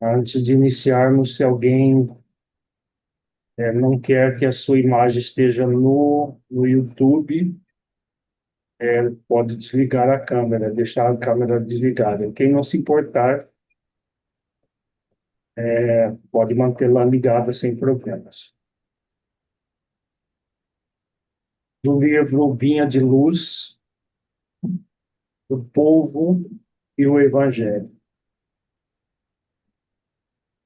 Antes de iniciarmos, se alguém não quer que a sua imagem esteja no YouTube, pode desligar a câmera, deixar a câmera desligada. Quem não se importar, pode mantê-la ligada sem problemas. Do livro Vinha de Luz, o Povo e o Evangelho.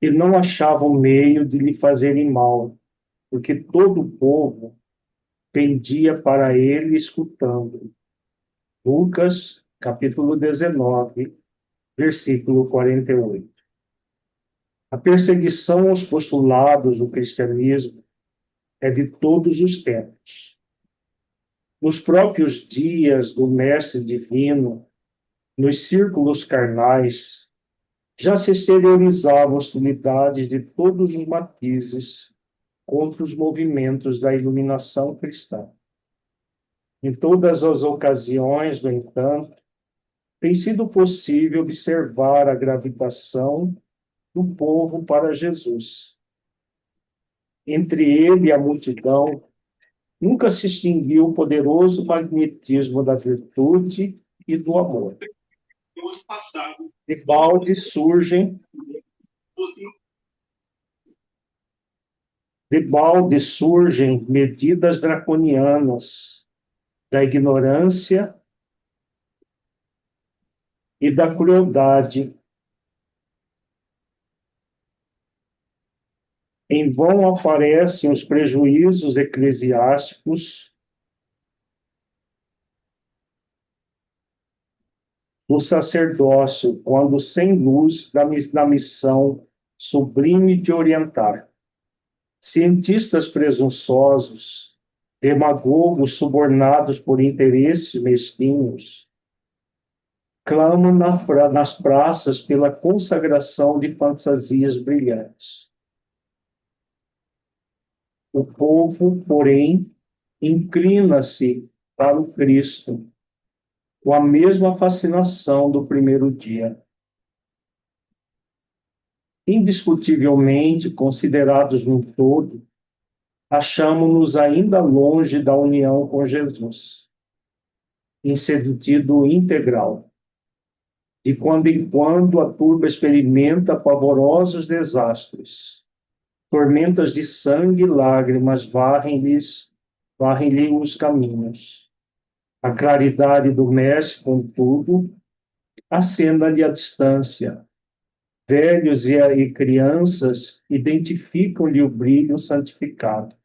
E não achavam meio de lhe fazerem mal, porque todo o povo pendia para ele escutando. Lucas, capítulo 19, versículo 48. A perseguição aos postulados do cristianismo é de todos os tempos. Nos próprios dias do Mestre Divino, nos círculos carnais, já se exteriorizavam hostilidades de todos os matizes contra os movimentos da iluminação cristã. Em todas as ocasiões, no entanto, tem sido possível observar a gravitação do povo para Jesus. Entre ele e a multidão, nunca se extinguiu o poderoso magnetismo da virtude e do amor. De surgem de balde surgem medidas draconianas da ignorância e da crueldade. Em vão aparecem os prejuízos eclesiásticos do sacerdócio, quando sem luz da missão sublime de orientar. Cientistas presunçosos, demagogos subornados por interesses mesquinhos, clamam nas praças pela consagração de fantasias brilhantes. O povo, porém, inclina-se para o Cristo, com a mesma fascinação do primeiro dia. Indiscutivelmente considerados num todo, achamos-nos ainda longe da união com Jesus, em sentido integral. De quando em quando a turba experimenta pavorosos desastres. Tormentas de sangue e lágrimas varrem-lhe os caminhos. A claridade do Mestre, contudo, acenda-lhe à distância. Velhos e crianças identificam-lhe o brilho santificado.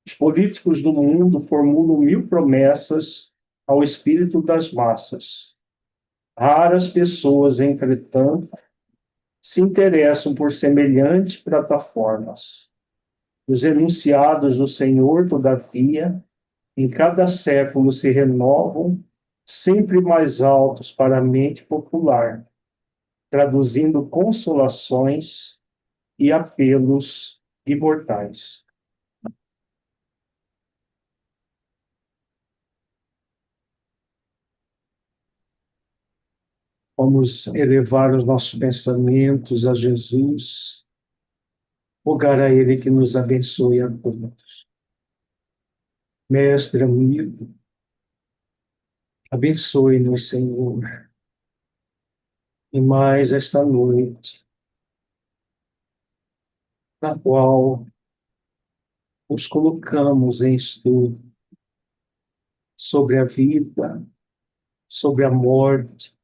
Os políticos do mundo formulam 1000 promessas ao espírito das massas. Raras pessoas, entretanto, se interessam por semelhantes plataformas. Os enunciados do Senhor, todavia, em cada século se renovam, sempre mais altos para a mente popular, traduzindo consolações e apelos imortais. Vamos elevar os nossos pensamentos a Jesus, rogar a Ele que nos abençoe a todos. Mestre amigo, abençoe-nos, Senhor, e mais esta noite, na qual nos colocamos em estudo sobre a vida, sobre a morte,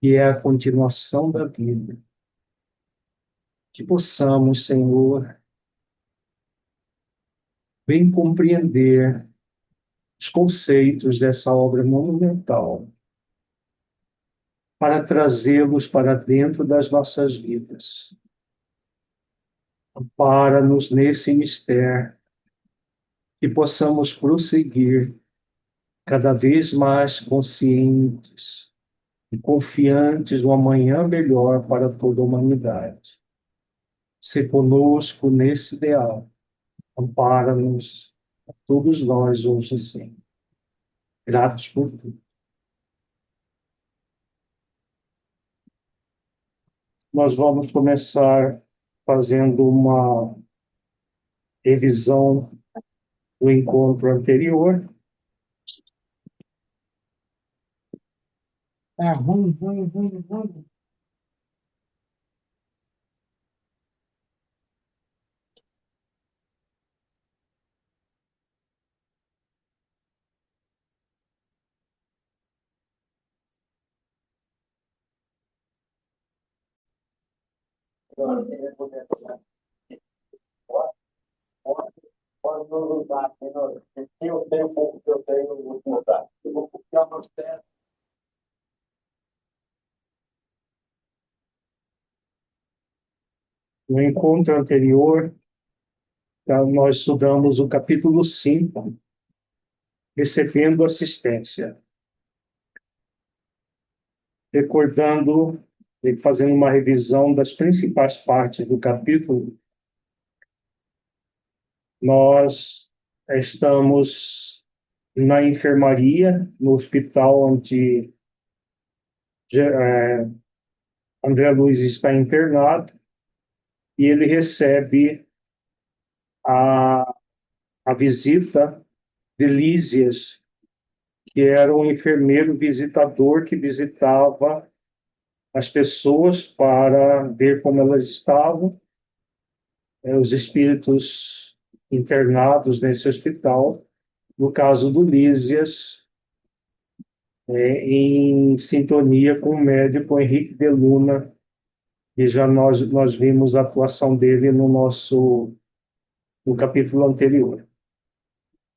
que é a continuação da vida. Que possamos, Senhor, bem compreender os conceitos dessa obra monumental, para trazê-los para dentro das nossas vidas. Ampara-nos nesse mistério, que possamos prosseguir cada vez mais conscientes e confiantes do amanhã melhor para toda a humanidade. Se conosco nesse ideal, ampara-nos a todos nós hoje e sempre. Gratos por tudo. Nós vamos começar fazendo uma revisão do encontro anterior. Tá ruim, ruim, ruim, ruim. Pode não usar, se eu tenho um pouco que eu tenho, eu vou mudar. Eu vou copiar uma série. No encontro anterior, nós estudamos o capítulo 5, recebendo assistência. Recordando e fazendo uma revisão das principais partes do capítulo, nós estamos na enfermaria, no hospital onde André Luiz está internado, e ele recebe a, a visita de Lísias, que era um enfermeiro visitador que visitava as pessoas para ver como elas estavam, os espíritos internados nesse hospital. No caso do Lísias, em sintonia com o médico Henrique de Luna, que já nós vimos a atuação dele no capítulo anterior.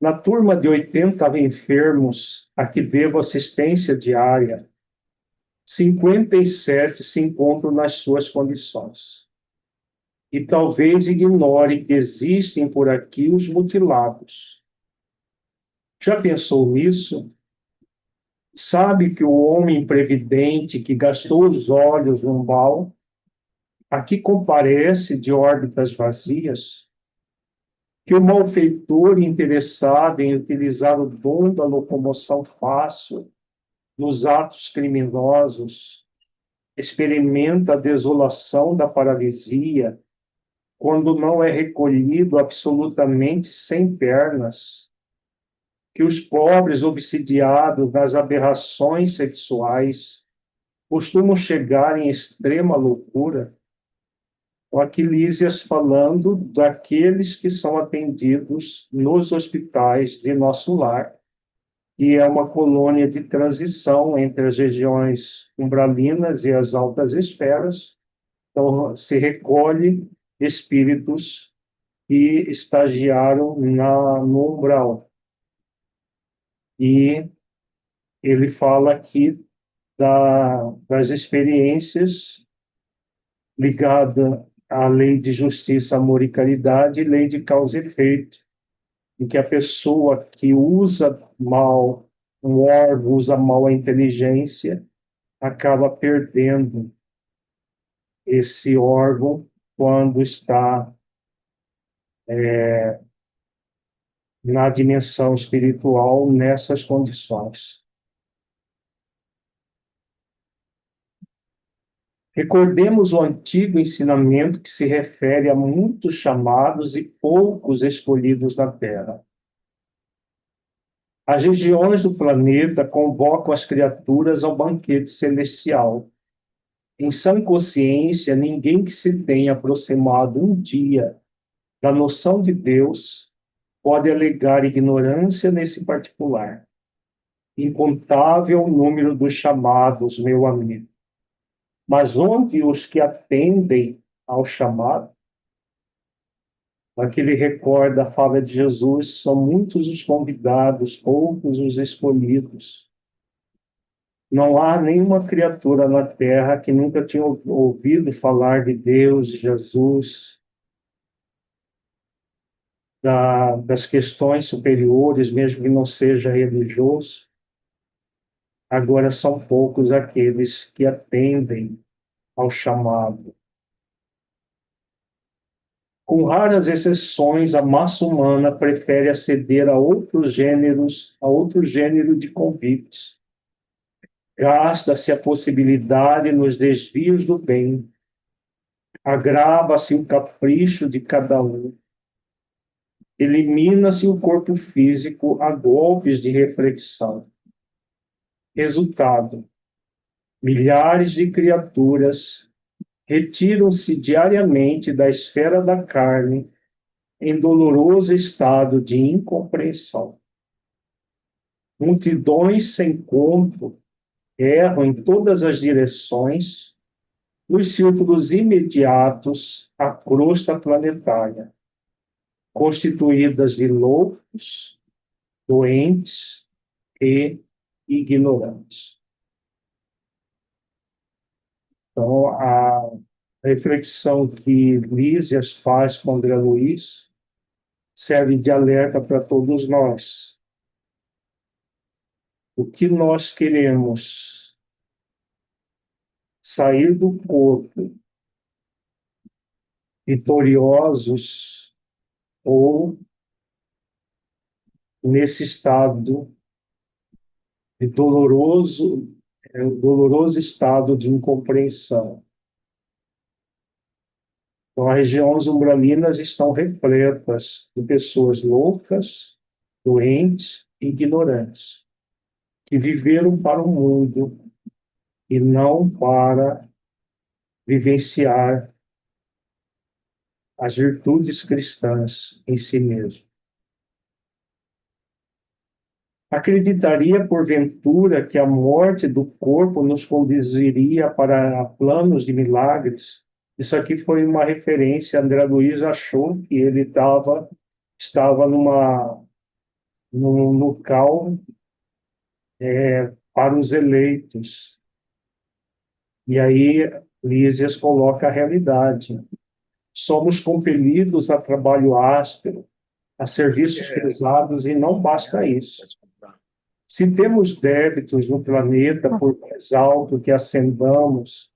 Na turma de 80 enfermos a que devo assistência diária, 57 se encontram nas suas condições. E talvez ignore que existem por aqui os mutilados. Já pensou nisso? Sabe que o homem imprevidente que gastou os olhos no mal, aqui comparece de órbitas vazias, que o malfeitor interessado em utilizar o dom da locomoção fácil nos atos criminosos experimenta a desolação da paralisia quando não é recolhido absolutamente sem pernas, que os pobres obsidiados nas aberrações sexuais costumam chegar em extrema loucura. O Aquilísias falando daqueles que são atendidos nos hospitais de nosso lar, que é uma colônia de transição entre as regiões umbralinas e as altas esferas. Então, se recolhe espíritos que estagiaram no umbral. E ele fala aqui das experiências ligadas à lei de justiça, amor e caridade, e lei de causa e efeito, em que a pessoa que usa mal um órgão, usa mal a inteligência, acaba perdendo esse órgão quando está na dimensão espiritual nessas condições. Recordemos o antigo ensinamento que se refere a muitos chamados e poucos escolhidos na Terra. As regiões do planeta convocam as criaturas ao banquete celestial. Em sã consciência, ninguém que se tenha aproximado um dia da noção de Deus pode alegar ignorância nesse particular. Incontável o número dos chamados, meu amigo. Mas onde os que atendem ao chamado? Aqui ele recorda a fala de Jesus: são muitos os convidados, poucos os escolhidos. Não há nenhuma criatura na terra que nunca tenha ouvido falar de Deus, de Jesus, das questões superiores, mesmo que não seja religioso. Agora são poucos aqueles que atendem ao chamado. Com raras exceções, a massa humana prefere aceder a outros gêneros, a outro gênero de convites. Gasta-se a possibilidade nos desvios do bem, agrava-se o capricho de cada um, elimina-se o corpo físico a golpes de reflexão. Resultado: milhares de criaturas retiram-se diariamente da esfera da carne em doloroso estado de incompreensão. Multidões sem conto erram em todas as direções nos círculos imediatos à crosta planetária, constituídas de loucos, doentes e ignorantes. Então, a reflexão que Lísias faz com André Luiz serve de alerta para todos nós. O que nós queremos? Sair do corpo vitoriosos ou nesse estado de doloroso estado de incompreensão. Então, as regiões umbralinas estão repletas de pessoas loucas, doentes e ignorantes, que viveram para o mundo e não para vivenciar as virtudes cristãs em si mesmo. Acreditaria, porventura, que a morte do corpo nos conduziria para planos de milagres? Isso aqui foi uma referência. André Luiz achou que ele estava num local para os eleitos. E aí Lísias coloca a realidade. Somos compelidos a trabalho áspero, a serviços pesados, e não basta isso. Se temos débitos no planeta, por mais alto que ascendamos,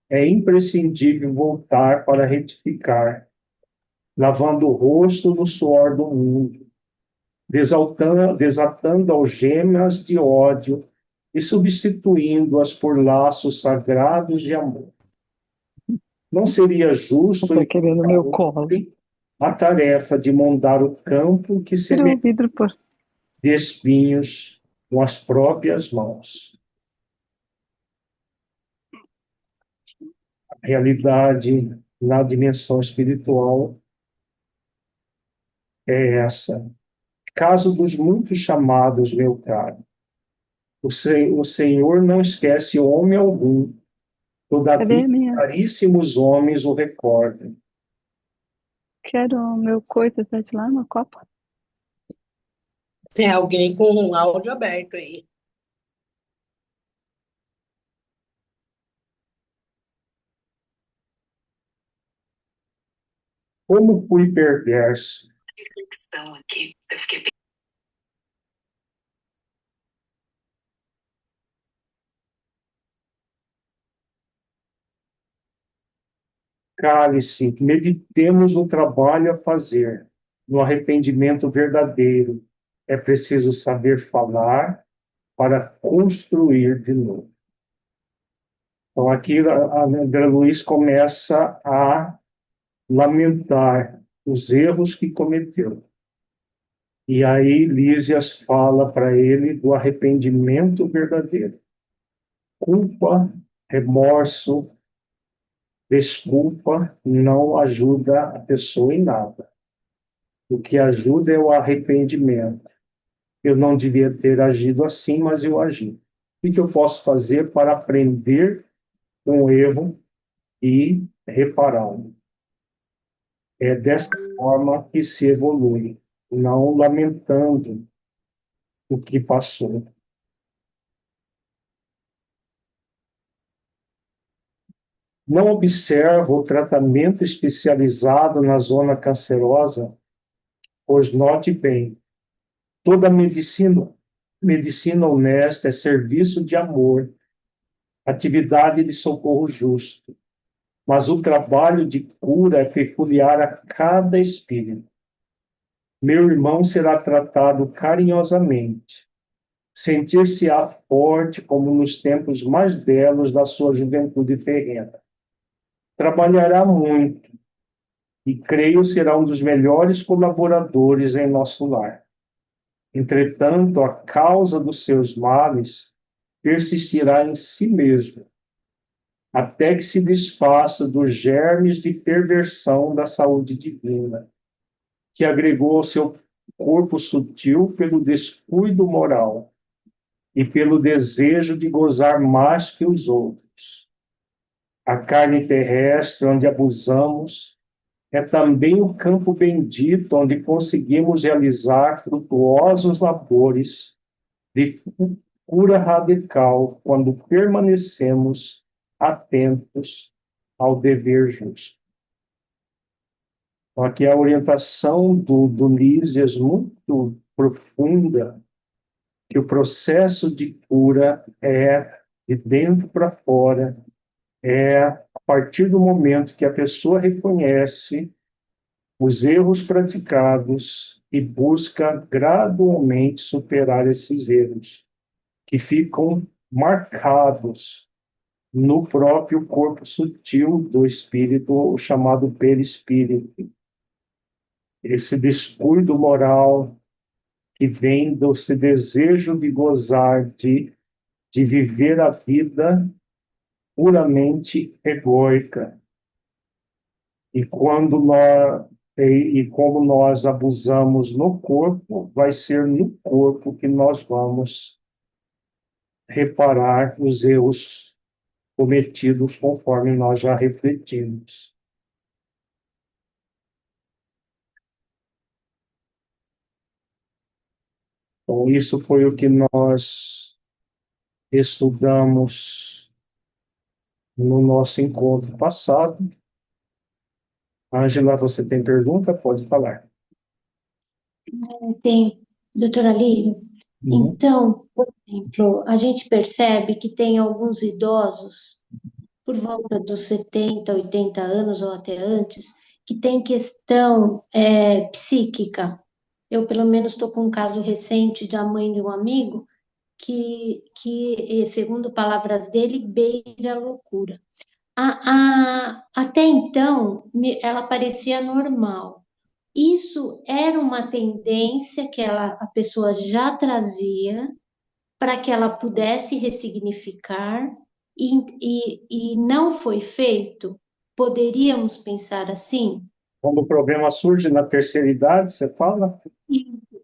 é imprescindível voltar para retificar, lavando o rosto no suor do mundo, desatando algemas de ódio e substituindo-as por laços sagrados de amor. Não seria justo querendo meu colo. a tarefa de mondar o campo que semeia de espinhos com as próprias mãos. A realidade na dimensão espiritual é essa. Caso dos muitos chamados, meu caro, o Senhor não esquece homem algum, todavia caríssimos homens o recordam. Quero o meu coisa, tá de lá no copo? Tem alguém com um áudio aberto aí. Como fui perverso. Reflexão aqui. Eu fiquei Cale-se, meditemos no trabalho a fazer, no arrependimento verdadeiro. É preciso saber falar para construir de novo. Então, aqui a André Luiz começa a lamentar os erros que cometeu. E aí Lísias fala para ele do arrependimento verdadeiro. Culpa, remorso, desculpa não ajuda a pessoa em nada. O que ajuda é o arrependimento. Eu não devia ter agido assim, mas eu agi. O que eu posso fazer para aprender com o erro e repará-lo? É dessa forma que se evolui, não lamentando o que passou. Não observa o tratamento especializado na zona cancerosa, pois note bem, toda medicina honesta é serviço de amor, atividade de socorro justo, mas o trabalho de cura é peculiar a cada espírito. Meu irmão será tratado carinhosamente, sentir-se-á forte como nos tempos mais belos da sua juventude terrena. Trabalhará muito e creio será um dos melhores colaboradores em nosso lar. Entretanto, a causa dos seus males persistirá em si mesmo, até que se desfaça dos germes de perversão da saúde divina, que agregou ao seu corpo sutil pelo descuido moral e pelo desejo de gozar mais que os outros. A carne terrestre, onde abusamos, é também o campo bendito onde conseguimos realizar frutuosos labores de cura radical quando permanecemos atentos ao dever justo. Então, aqui a orientação do Lísias muito profunda, que o processo de cura é de dentro para fora, é a partir do momento que a pessoa reconhece os erros praticados e busca gradualmente superar esses erros, que ficam marcados no próprio corpo sutil do espírito, o chamado perispírito. Esse descuido moral que vem desse desejo de gozar, de viver a vida puramente egóica. E quando como nós abusamos no corpo, vai ser no corpo que nós vamos reparar os erros cometidos conforme nós já refletimos. Então, isso foi o que nós estudamos no nosso encontro passado. Ângela, você tem pergunta? Pode falar. Tem, doutora Lírio. Uhum. Então, por exemplo, a gente percebe que tem alguns idosos, por volta dos 70, 80 anos ou até antes, que tem questão psíquica. Eu, pelo menos, estou com um caso recente da mãe de um amigo que, segundo palavras dele, beira a loucura. Até então, ela parecia normal. Isso era uma tendência que a pessoa já trazia para que ela pudesse ressignificar e não foi feito. Poderíamos pensar assim? Quando o problema surge na terceira idade, você fala?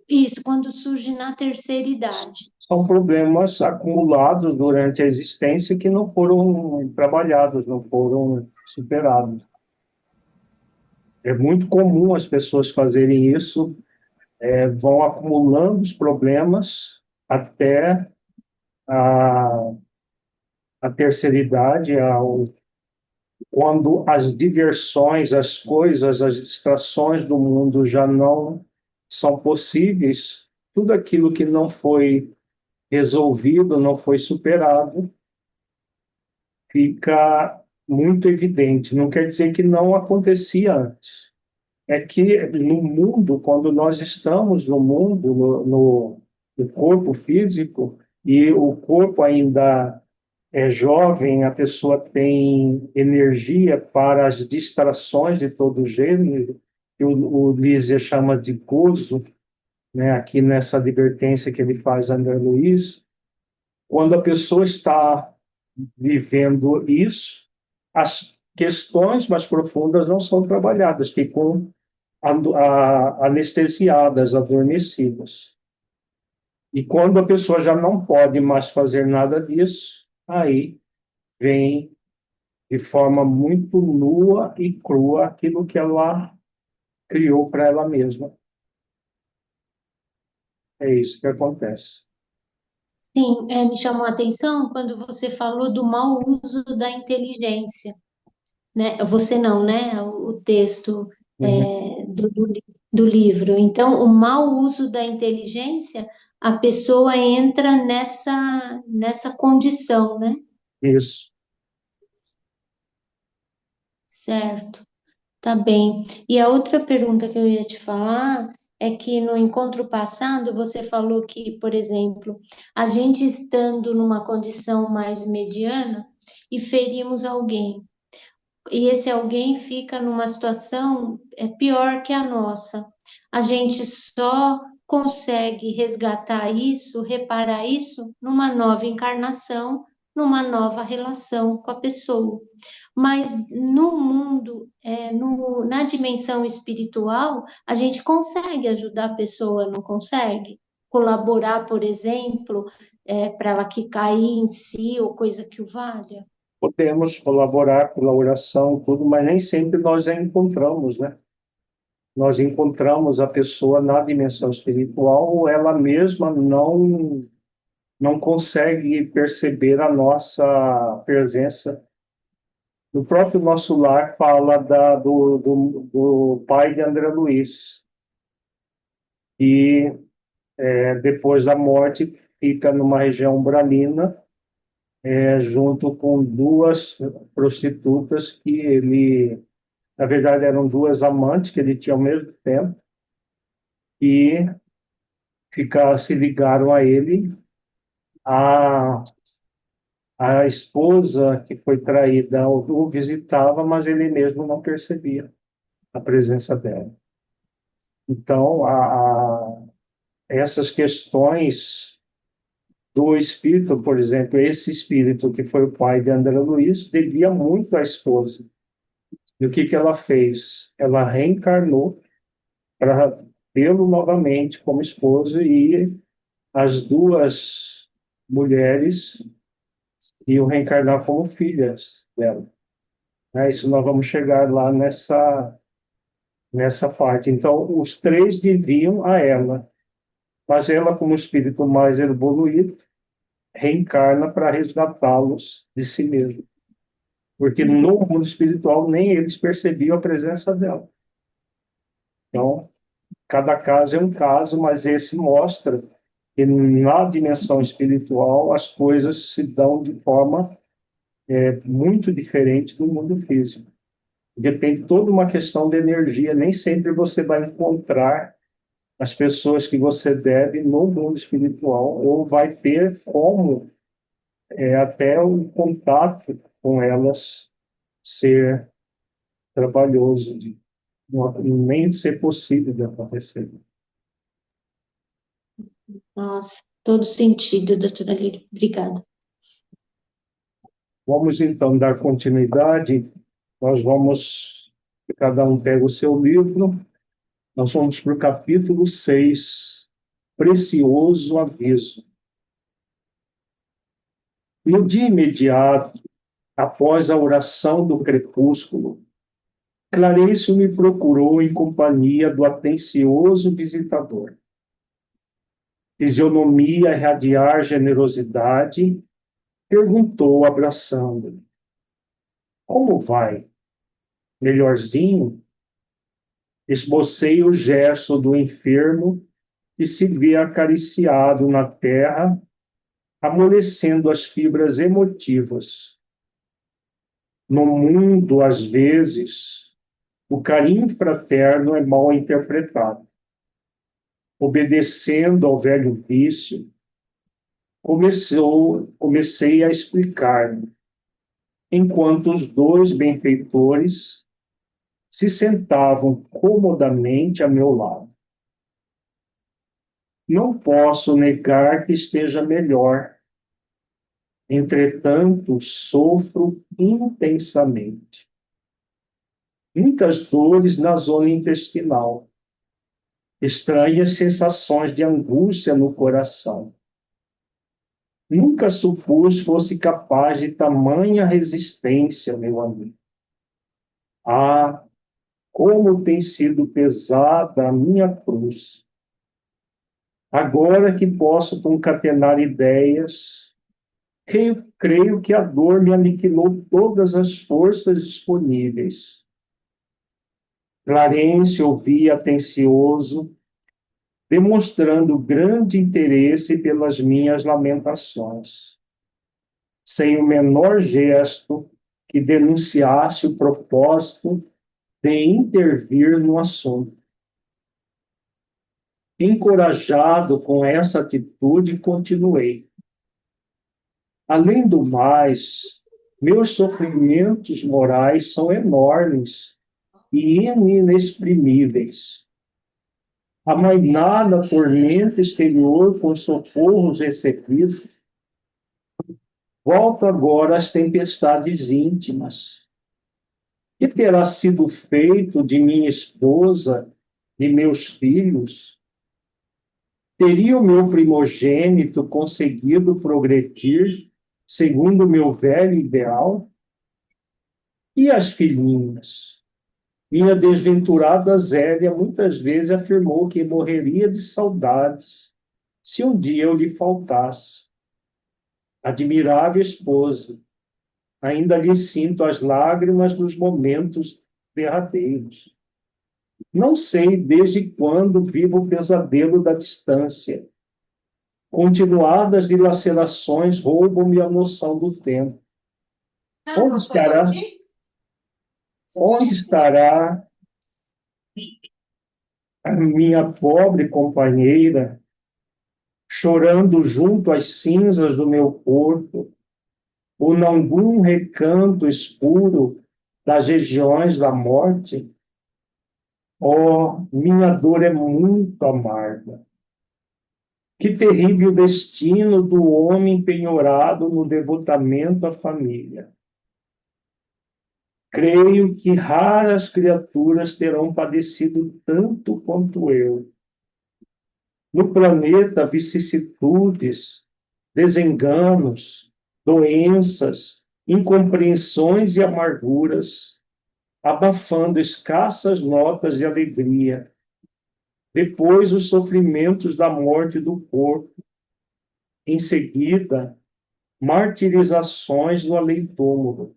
Isso, quando surge na terceira idade. São problemas acumulados durante a existência que não foram trabalhados, não foram superados. É muito comum as pessoas fazerem isso, vão acumulando os problemas até a, a terceira idade, quando as diversões, as coisas, as distrações do mundo já não são possíveis, tudo aquilo que não foi resolvido, não foi superado, fica muito evidente. Não quer dizer que não acontecia antes. É que no mundo, quando nós estamos no mundo, no corpo físico, e o corpo ainda é jovem, a pessoa tem energia para as distrações de todo gênero, que o Lísia chama de gozo, né? Aqui nessa advertência que ele faz a André Luiz, quando a pessoa está vivendo isso, as questões mais profundas não são trabalhadas, ficam anestesiadas, adormecidas. E quando a pessoa já não pode mais fazer nada disso, aí vem de forma muito nua e crua aquilo que ela criou para ela mesma. É isso que acontece. Sim, me chamou a atenção quando você falou do mau uso da inteligência, né? Você não, né? O texto do livro. Então, o mau uso da inteligência, a pessoa entra nessa condição, né? Isso. Certo, tá bem. E a outra pergunta que eu ia te falar é que no encontro passado você falou que, por exemplo, a gente estando numa condição mais mediana e ferimos alguém. e esse alguém fica numa situação pior que a nossa. A gente só consegue resgatar isso, reparar isso numa nova encarnação, numa nova relação com a pessoa. Mas no mundo, na dimensão espiritual, a gente consegue ajudar a pessoa, não consegue? Colaborar, por exemplo, para ela que cair em si ou coisa que o valha. Podemos colaborar pela oração, tudo, mas nem sempre nós a encontramos, né? Nós encontramos a pessoa na dimensão espiritual ou ela mesma não consegue perceber a nossa presença. No próprio nosso lar fala do pai de André Luiz, que depois da morte fica numa região umbralina, junto com duas prostitutas que ele, na verdade, eram duas amantes que ele tinha ao mesmo tempo, e se ligaram a ele. A esposa que foi traída o visitava, mas ele mesmo não percebia a presença dela. Então, essas questões do espírito, por exemplo, esse espírito que foi o pai de André Luiz, devia muito à esposa. E o que ela fez? Ela reencarnou para tê-lo novamente como esposo, e as duas mulheres iam reencarnar como filhas dela. Isso nós vamos chegar lá nessa parte. Então, os três deviam a ela, mas ela, como espírito mais evoluído, reencarna para resgatá-los de si mesmo. Porque no mundo espiritual nem eles percebiam a presença dela. Então, cada caso é um caso, mas esse mostra que na dimensão espiritual as coisas se dão de forma muito diferente do mundo físico. Depende toda uma questão de energia, nem sempre você vai encontrar as pessoas que você deve no mundo espiritual, ou vai ter como até o contato com elas ser trabalhoso, nem ser possível de acontecer. Nossa, todo sentido, doutora Lírio. Obrigada. Vamos então dar continuidade. Nós vamos, cada um pega o seu livro, nós vamos para o capítulo 6, Precioso Aviso. No dia imediato, após a oração do crepúsculo, Clarencio me procurou em companhia do atencioso visitador. Fisionomia a irradiar generosidade, perguntou abraçando-me: como vai? Melhorzinho? Esbocei o gesto do enfermo que se vê acariciado na terra, amolecendo as fibras emotivas. No mundo, às vezes, o carinho fraterno é mal interpretado. Obedecendo ao velho vício, comecei a explicar-me, enquanto os dois benfeitores se sentavam comodamente a meu lado. Não posso negar que esteja melhor. Entretanto, sofro intensamente. Muitas dores na zona intestinal. Estranhas sensações de angústia no coração. Nunca supus fosse capaz de tamanha resistência, meu amigo. Ah, como tem sido pesada a minha cruz. Agora que posso concatenar ideias, creio que a dor me aniquilou todas as forças disponíveis. Clarencio ouvia atencioso, demonstrando grande interesse pelas minhas lamentações, sem o menor gesto que denunciasse o propósito de intervir no assunto. Encorajado com essa atitude, continuei. Além do mais, Meus sofrimentos morais são enormes e inexprimíveis. A mais nada tormenta exterior com socorros recebidos. Volto agora às tempestades íntimas. Que terá sido feito de minha esposa, de meus filhos? Teria o meu primogênito conseguido progredir segundo o meu velho ideal? E as filhinhas? Minha desventurada Zélia muitas vezes afirmou que morreria de saudades se um dia eu lhe faltasse. Admirável esposa, ainda lhe sinto as lágrimas nos momentos derradeiros. Não sei desde quando vivo o pesadelo da distância. Continuadas dilacerações roubam-me a noção do tempo. Onde estará? Onde estará a minha pobre companheira, chorando junto às cinzas do meu corpo, ou em algum recanto escuro das regiões da morte? Oh, minha dor é muito amarga. Que terrível destino do homem penhorado no devotamento à família. Creio que raras criaturas terão padecido tanto quanto eu. No planeta, vicissitudes, desenganos, doenças, incompreensões e amarguras, abafando escassas notas de alegria. Depois, os sofrimentos da morte do corpo. Em seguida, martirizações no além-túmulo.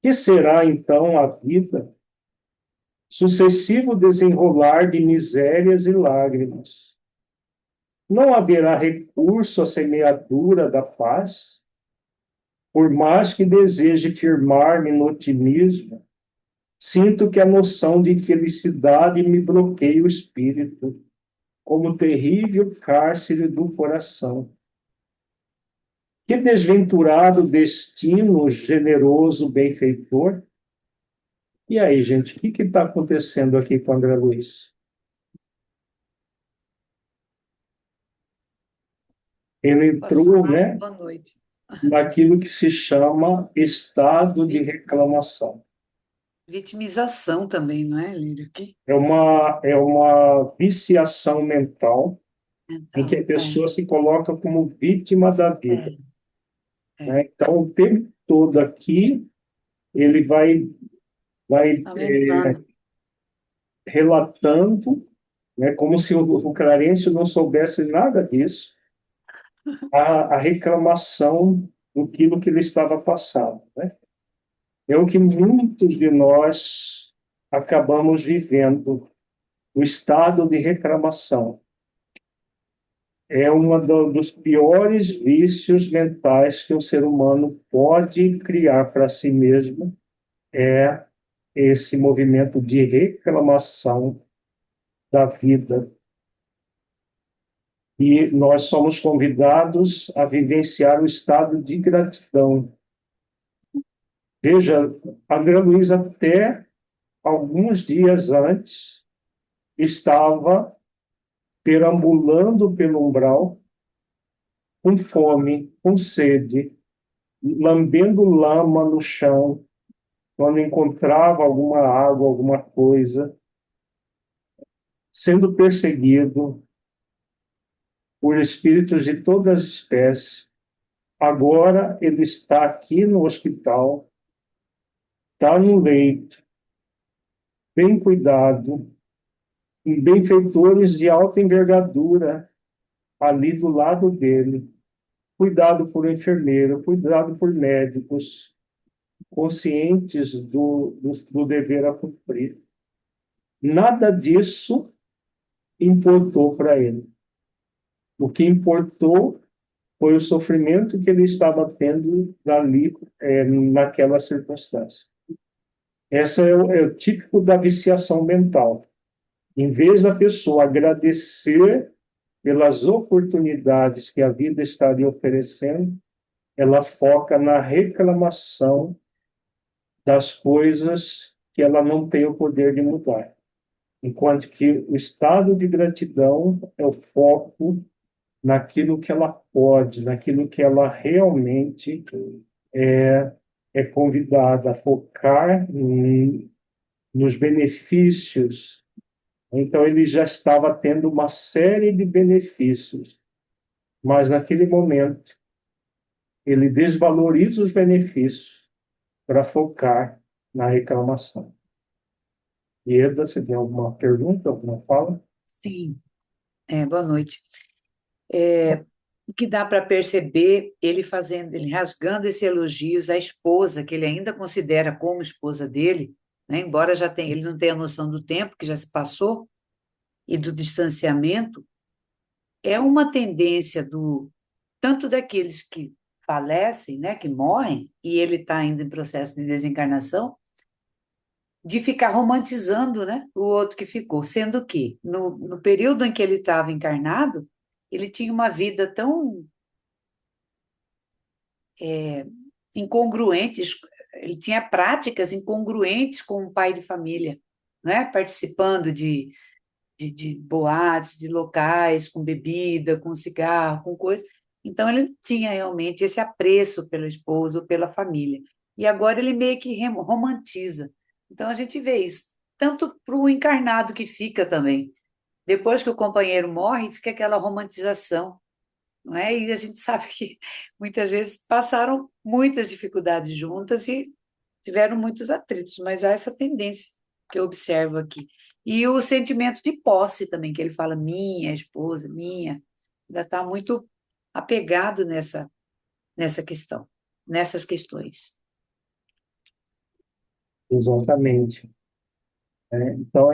Que será, então, a vida? Sucessivo desenrolar de misérias e lágrimas. Não haverá recurso à semeadura da paz? Por mais que deseje firmar-me no otimismo, sinto que a noção de felicidade me bloqueia o espírito, como terrível cárcere do coração. Que desventurado destino, generoso benfeitor! E aí, gente, o que está acontecendo aqui com André Luiz? Ele entrou, né, Boa noite. naquilo que se chama estado de reclamação. Vitimização também, não é, Lírio? É uma viciação mental em que a Então, pessoa se coloca como vítima da vida. Né? Então, o tempo todo aqui, ele vai aumentando. relatando, né, como se o Clarencio não soubesse nada disso, a reclamação do que ele estava passando. Né? É o que muitos de nós acabamos vivendo, o estado de reclamação. É dos piores vícios mentais que um ser humano pode criar para si mesmo, é esse movimento de reclamação da vida. E nós somos convidados a vivenciar o estado de gratidão. Veja, André Luiz, até alguns dias antes, estava perambulando pelo umbral, com fome, com sede, lambendo lama no chão, quando encontrava alguma água, alguma coisa, sendo perseguido por espíritos de todas as espécies. Agora ele está aqui no hospital, está no leito, bem cuidado, com benfeitores de alta envergadura ali do lado dele, cuidado por enfermeiro, cuidado por médicos, conscientes do dever a cumprir. Nada disso importou para ele. O que importou foi o sofrimento que ele estava tendo ali, naquela circunstância. Essa é o típico da viciação mental. Em vez da pessoa agradecer pelas oportunidades que a vida está lhe oferecendo, ela foca na reclamação das coisas que ela não tem o poder de mudar. Enquanto que o estado de gratidão é o foco naquilo que ela pode, naquilo que ela realmente é convidada a focar nos benefícios. Então, ele já estava tendo uma série de benefícios, mas naquele momento, ele desvaloriza os benefícios para focar na reclamação. Ieda, você tem alguma pergunta, alguma fala? Sim, boa noite. O que dá para perceber ele rasgando esses elogios à esposa, que ele ainda considera como esposa dele, né? Embora ele não tenha noção do tempo que já se passou e do distanciamento, é uma tendência tanto daqueles que falecem, né, que morrem, e ele está ainda em processo de desencarnação, de ficar romantizando, né, o outro que ficou, sendo que no período em que ele estava encarnado, ele tinha uma vida tão incongruente, ele tinha práticas incongruentes com um pai de família, né, participando de boates, de locais, com bebida, com cigarro, com coisa. Então, ele tinha realmente esse apreço pela esposa ou pela família. E agora ele meio que romantiza. Então, a gente vê isso, tanto para o encarnado que fica também. Depois que o companheiro morre, fica aquela romantização, não é? E a gente sabe que muitas vezes passaram muitas dificuldades juntas e tiveram muitos atritos, mas há essa tendência que eu observo aqui. E o sentimento de posse também, que ele fala minha esposa, minha, ainda está muito apegado nessa questão, nessas questões. Exatamente. Então,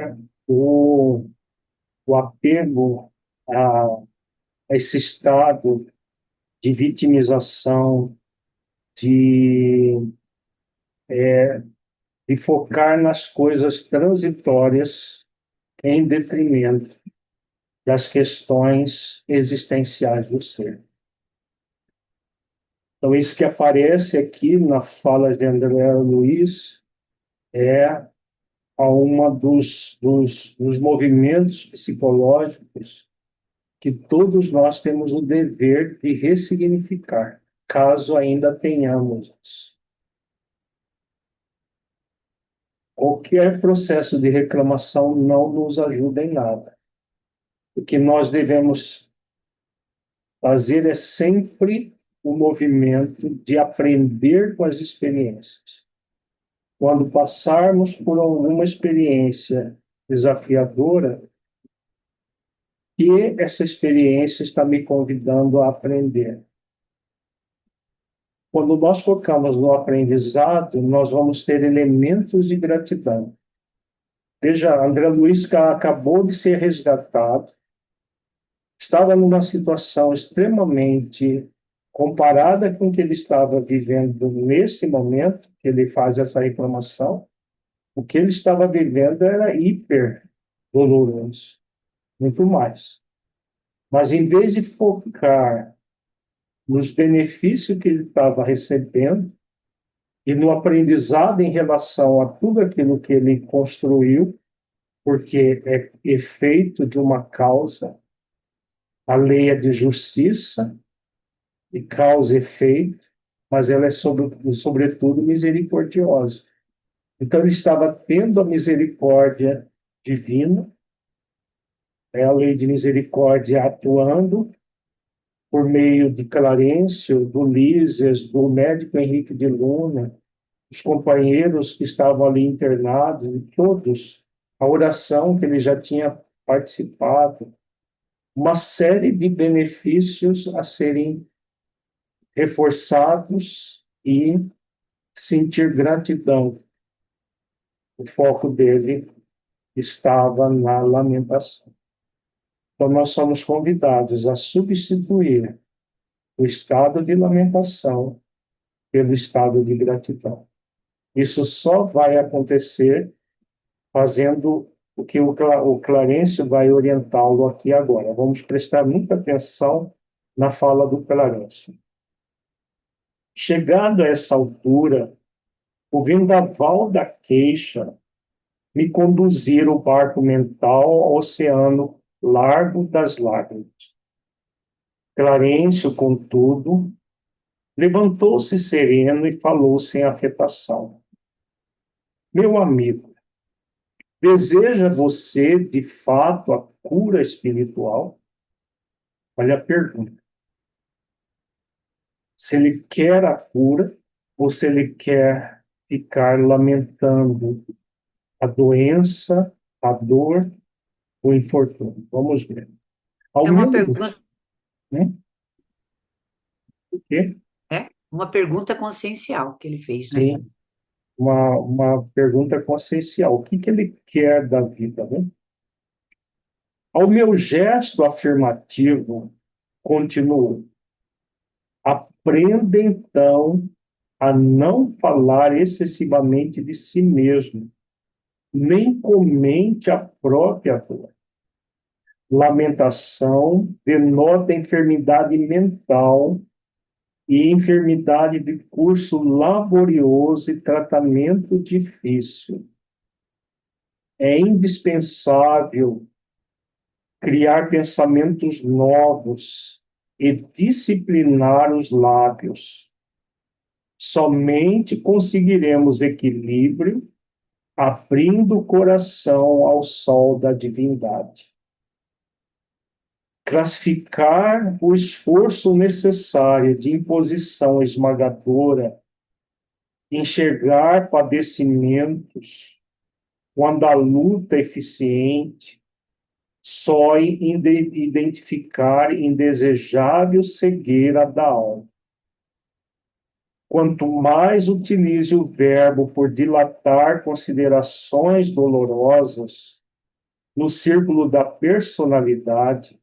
o apego a esse estado de vitimização, de, de focar nas coisas transitórias em detrimento das questões existenciais do ser. Então, isso que aparece aqui na fala de André Luiz é uma dos movimentos psicológicos que todos nós temos o dever de ressignificar, caso ainda tenhamos isso. Qualquer processo de reclamação não nos ajuda em nada. O que nós devemos fazer é sempre o movimento de aprender com as experiências. Quando passarmos por alguma experiência desafiadora, que essa experiência está me convidando a aprender. Quando nós focamos no aprendizado, nós vamos ter elementos de gratidão. Veja, André Luiz acabou de ser resgatado, estava numa situação extremamente comparada com o que ele estava vivendo nesse momento, que ele faz essa reclamação. O que ele estava vivendo era hiper doloroso, muito mais. Mas em vez de focar nos benefícios que ele estava recebendo e no aprendizado em relação a tudo aquilo que ele construiu, porque é efeito de uma causa, a lei é de justiça, de causa e efeito, mas ela é, sobretudo, misericordiosa. Então, ele estava tendo a misericórdia divina, a lei de misericórdia atuando por meio de Clarencio, do Lísias, do médico Henrique de Luna, os companheiros que estavam ali internados, e todos, a oração que ele já tinha participado, uma série de benefícios a serem reforçados e sentir gratidão. O foco dele estava na lamentação. Então, nós somos convidados a substituir o estado de lamentação pelo estado de gratidão. Isso só vai acontecer fazendo o que o Clarencio vai orientá-lo aqui agora. Vamos prestar muita atenção na fala do Clarencio. Chegado a essa altura, o vendaval da queixa me conduzira o barco mental ao oceano largo das lágrimas. Clarencio, contudo, levantou-se sereno e falou sem afetação. Meu amigo, deseja você, de fato, a cura espiritual? Olha a pergunta. Se ele quer a cura ou se ele quer ficar lamentando a doença, a dor, o infortúnio. Vamos ver. Ao É uma meu pergunta, né? O quê? uma pergunta consciencial que ele fez, né? Sim, uma pergunta consciencial. O que que ele quer da vida, né? Ao meu gesto afirmativo, continuou. Aprenda, então, a não falar excessivamente de si mesmo, nem comente a própria dor. Lamentação denota enfermidade mental e enfermidade de curso laborioso e tratamento difícil. É indispensável criar pensamentos novos e disciplinar os lábios. Somente conseguiremos equilíbrio abrindo o coração ao sol da divindade. Classificar o esforço necessário de imposição esmagadora, enxergar padecimentos, quando a luta é eficiente, só identificar indesejável cegueira da alma. Quanto mais utilize o verbo por dilatar considerações dolorosas no círculo da personalidade,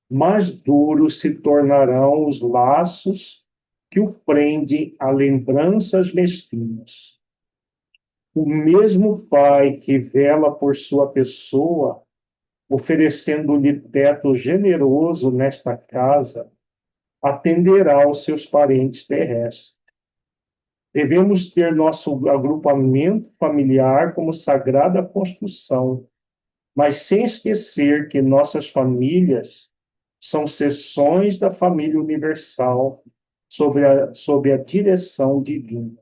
mais duros se tornarão os laços que o prendem a lembranças mesquinhas. O mesmo Pai que vela por sua pessoa, oferecendo-lhe teto generoso nesta casa, atenderá aos seus parentes terrestres. Devemos ter nosso agrupamento familiar como sagrada construção, mas sem esquecer que nossas famílias são seções da família universal sob a direção divina.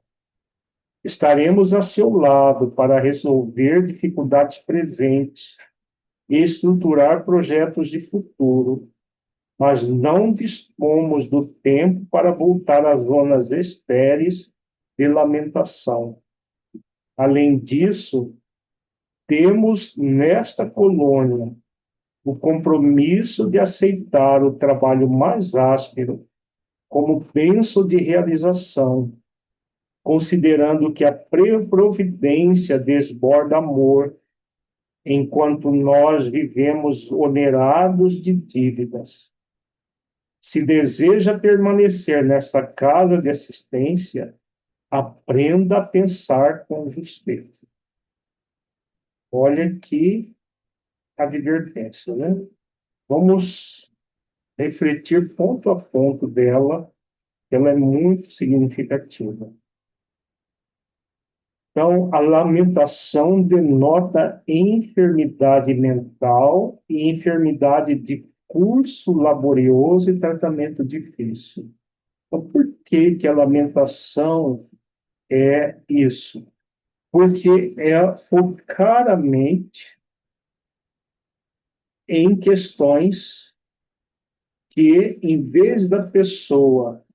Estaremos a seu lado para resolver dificuldades presentes e estruturar projetos de futuro, mas não dispomos do tempo para voltar às zonas estéreis de lamentação. Além disso, temos nesta colônia o compromisso de aceitar o trabalho mais áspero como penso de realização, considerando que a providência desborda amor, enquanto nós vivemos onerados de dívidas. Se deseja permanecer nessa casa de assistência, aprenda a pensar com justeza. Olha aqui a advertência, né? Vamos refletir ponto a ponto dela, ela é muito significativa. Então, a lamentação denota enfermidade mental e enfermidade de curso laborioso e tratamento difícil. Então, por que que a lamentação é isso? Porque é focar a mente em questões que, em vez da pessoa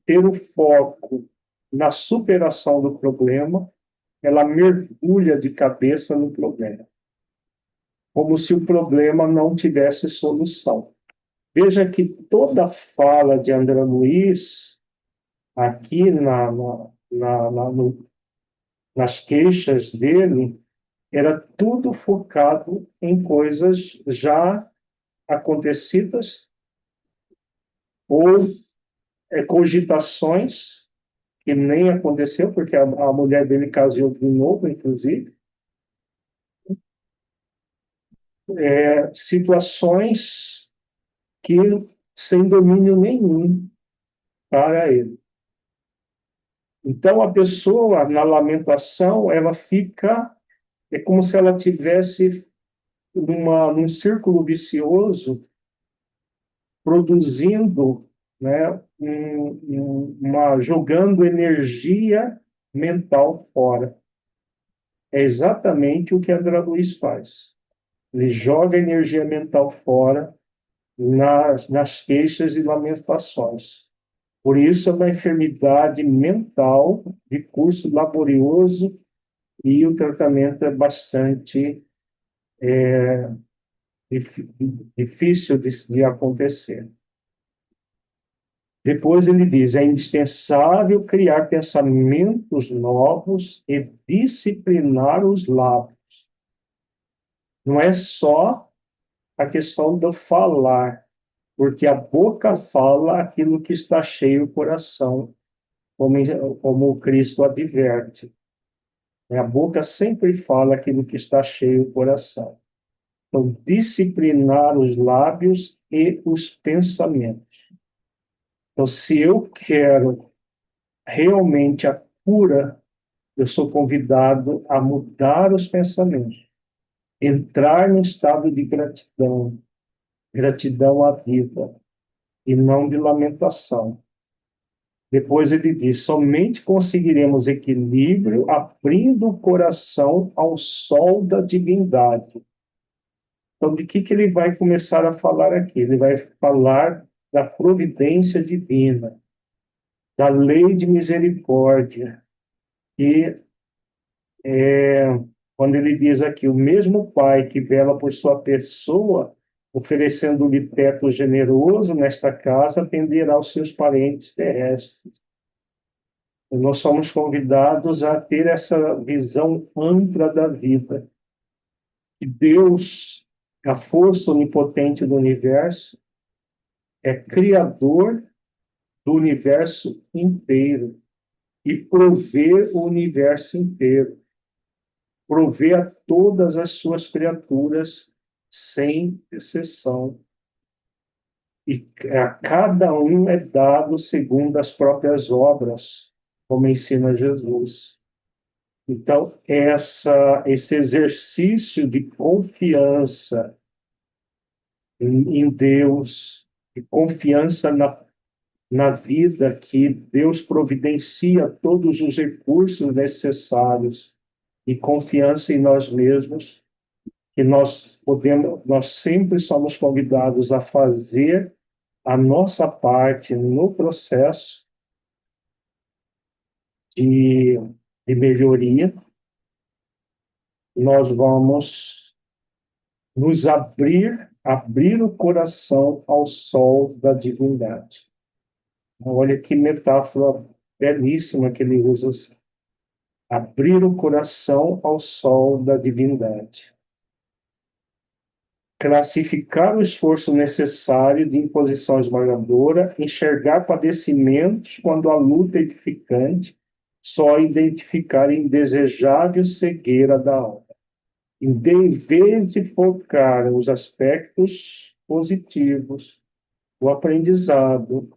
ter o foco na superação do problema, ela mergulha de cabeça no problema, como se o problema não tivesse solução. Veja que toda fala de André Luiz, aqui nas queixas dele, era tudo focado em coisas já acontecidas ou cogitações que nem aconteceu, porque a mulher dele casou de novo, inclusive. Situações que sem domínio nenhum para ele. Então, a pessoa, na lamentação, ela fica, é como se ela tivesse num círculo vicioso, produzindo, né, jogando energia mental fora. É exatamente o que André Luiz faz. Ele joga energia mental fora nas queixas e lamentações. Por isso, é uma enfermidade mental de curso laborioso e o tratamento é bastante difícil de acontecer. Depois ele diz, é indispensável criar pensamentos novos e disciplinar os lábios. Não é só a questão do falar, porque a boca fala aquilo que está cheio o coração, como Cristo adverte. A boca sempre fala aquilo que está cheio o coração. Então, disciplinar os lábios e os pensamentos. Então, se eu quero realmente a cura, eu sou convidado a mudar os pensamentos, entrar no estado de gratidão, gratidão à vida, e não de lamentação. Depois ele diz, somente conseguiremos equilíbrio abrindo o coração ao sol da divindade. Então, de que ele vai começar a falar aqui? Ele vai falar da providência divina, da lei de misericórdia, e quando ele diz aqui, o mesmo Pai que vela por sua pessoa, oferecendo-lhe teto generoso nesta casa, atenderá aos seus parentes terrestres. E nós somos convidados a ter essa visão ampla da vida. Que Deus, a força onipotente do universo, é criador do universo inteiro e provê o universo inteiro. Provê a todas as suas criaturas, sem exceção. E a cada um é dado segundo as próprias obras, como ensina Jesus. Então, esse exercício de confiança em Deus, de confiança na vida, que Deus providencia todos os recursos necessários, e confiança em nós mesmos, que nós sempre somos convidados a fazer a nossa parte no processo de melhoria. Nós vamos nos abrir o coração ao sol da divindade. Olha que metáfora belíssima que ele usa. Abrir o coração ao sol da divindade. Classificar o esforço necessário de imposição esmagadora, enxergar padecimentos quando a luta é edificante, só identificar a indesejável cegueira da alma. Em vez de focar os aspectos positivos, o aprendizado,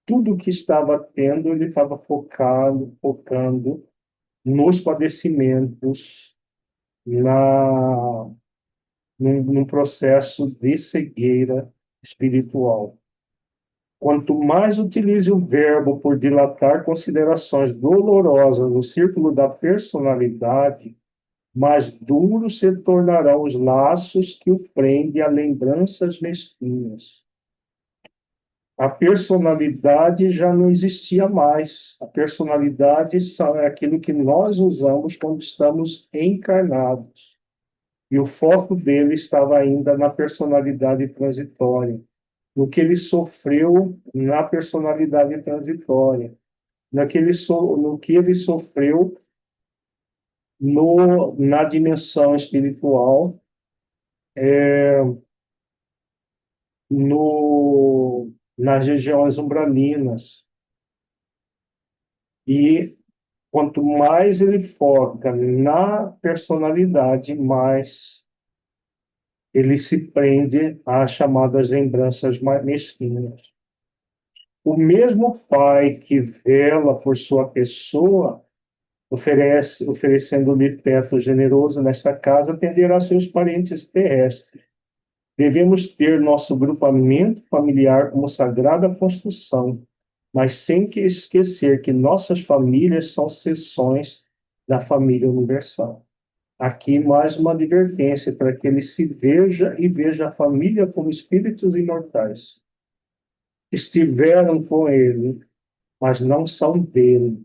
tudo o que estava tendo, ele estava focando nos padecimentos, num processo de cegueira espiritual. Quanto mais utilize o verbo por dilatar considerações dolorosas no círculo da personalidade, mais duros se tornarão os laços que o prendem a lembranças mesquinhas. A personalidade já não existia mais. A personalidade é aquilo que nós usamos quando estamos encarnados. E o foco dele estava ainda na personalidade transitória, no que ele sofreu na personalidade transitória, no que ele sofreu na dimensão espiritual, nas regiões umbralinas. E quanto mais ele foca na personalidade, mais ele se prende às chamadas lembranças mesquinhas. O mesmo pai que vela por sua pessoa, oferecendo-lhe teto generoso nesta casa, atenderá seus parentes terrestres. Devemos ter nosso grupamento familiar como sagrada construção, mas sem que esquecer que nossas famílias são seções da família universal. Aqui mais uma advertência para que ele se veja e veja a família como espíritos imortais. Estiveram com ele, mas não são dele.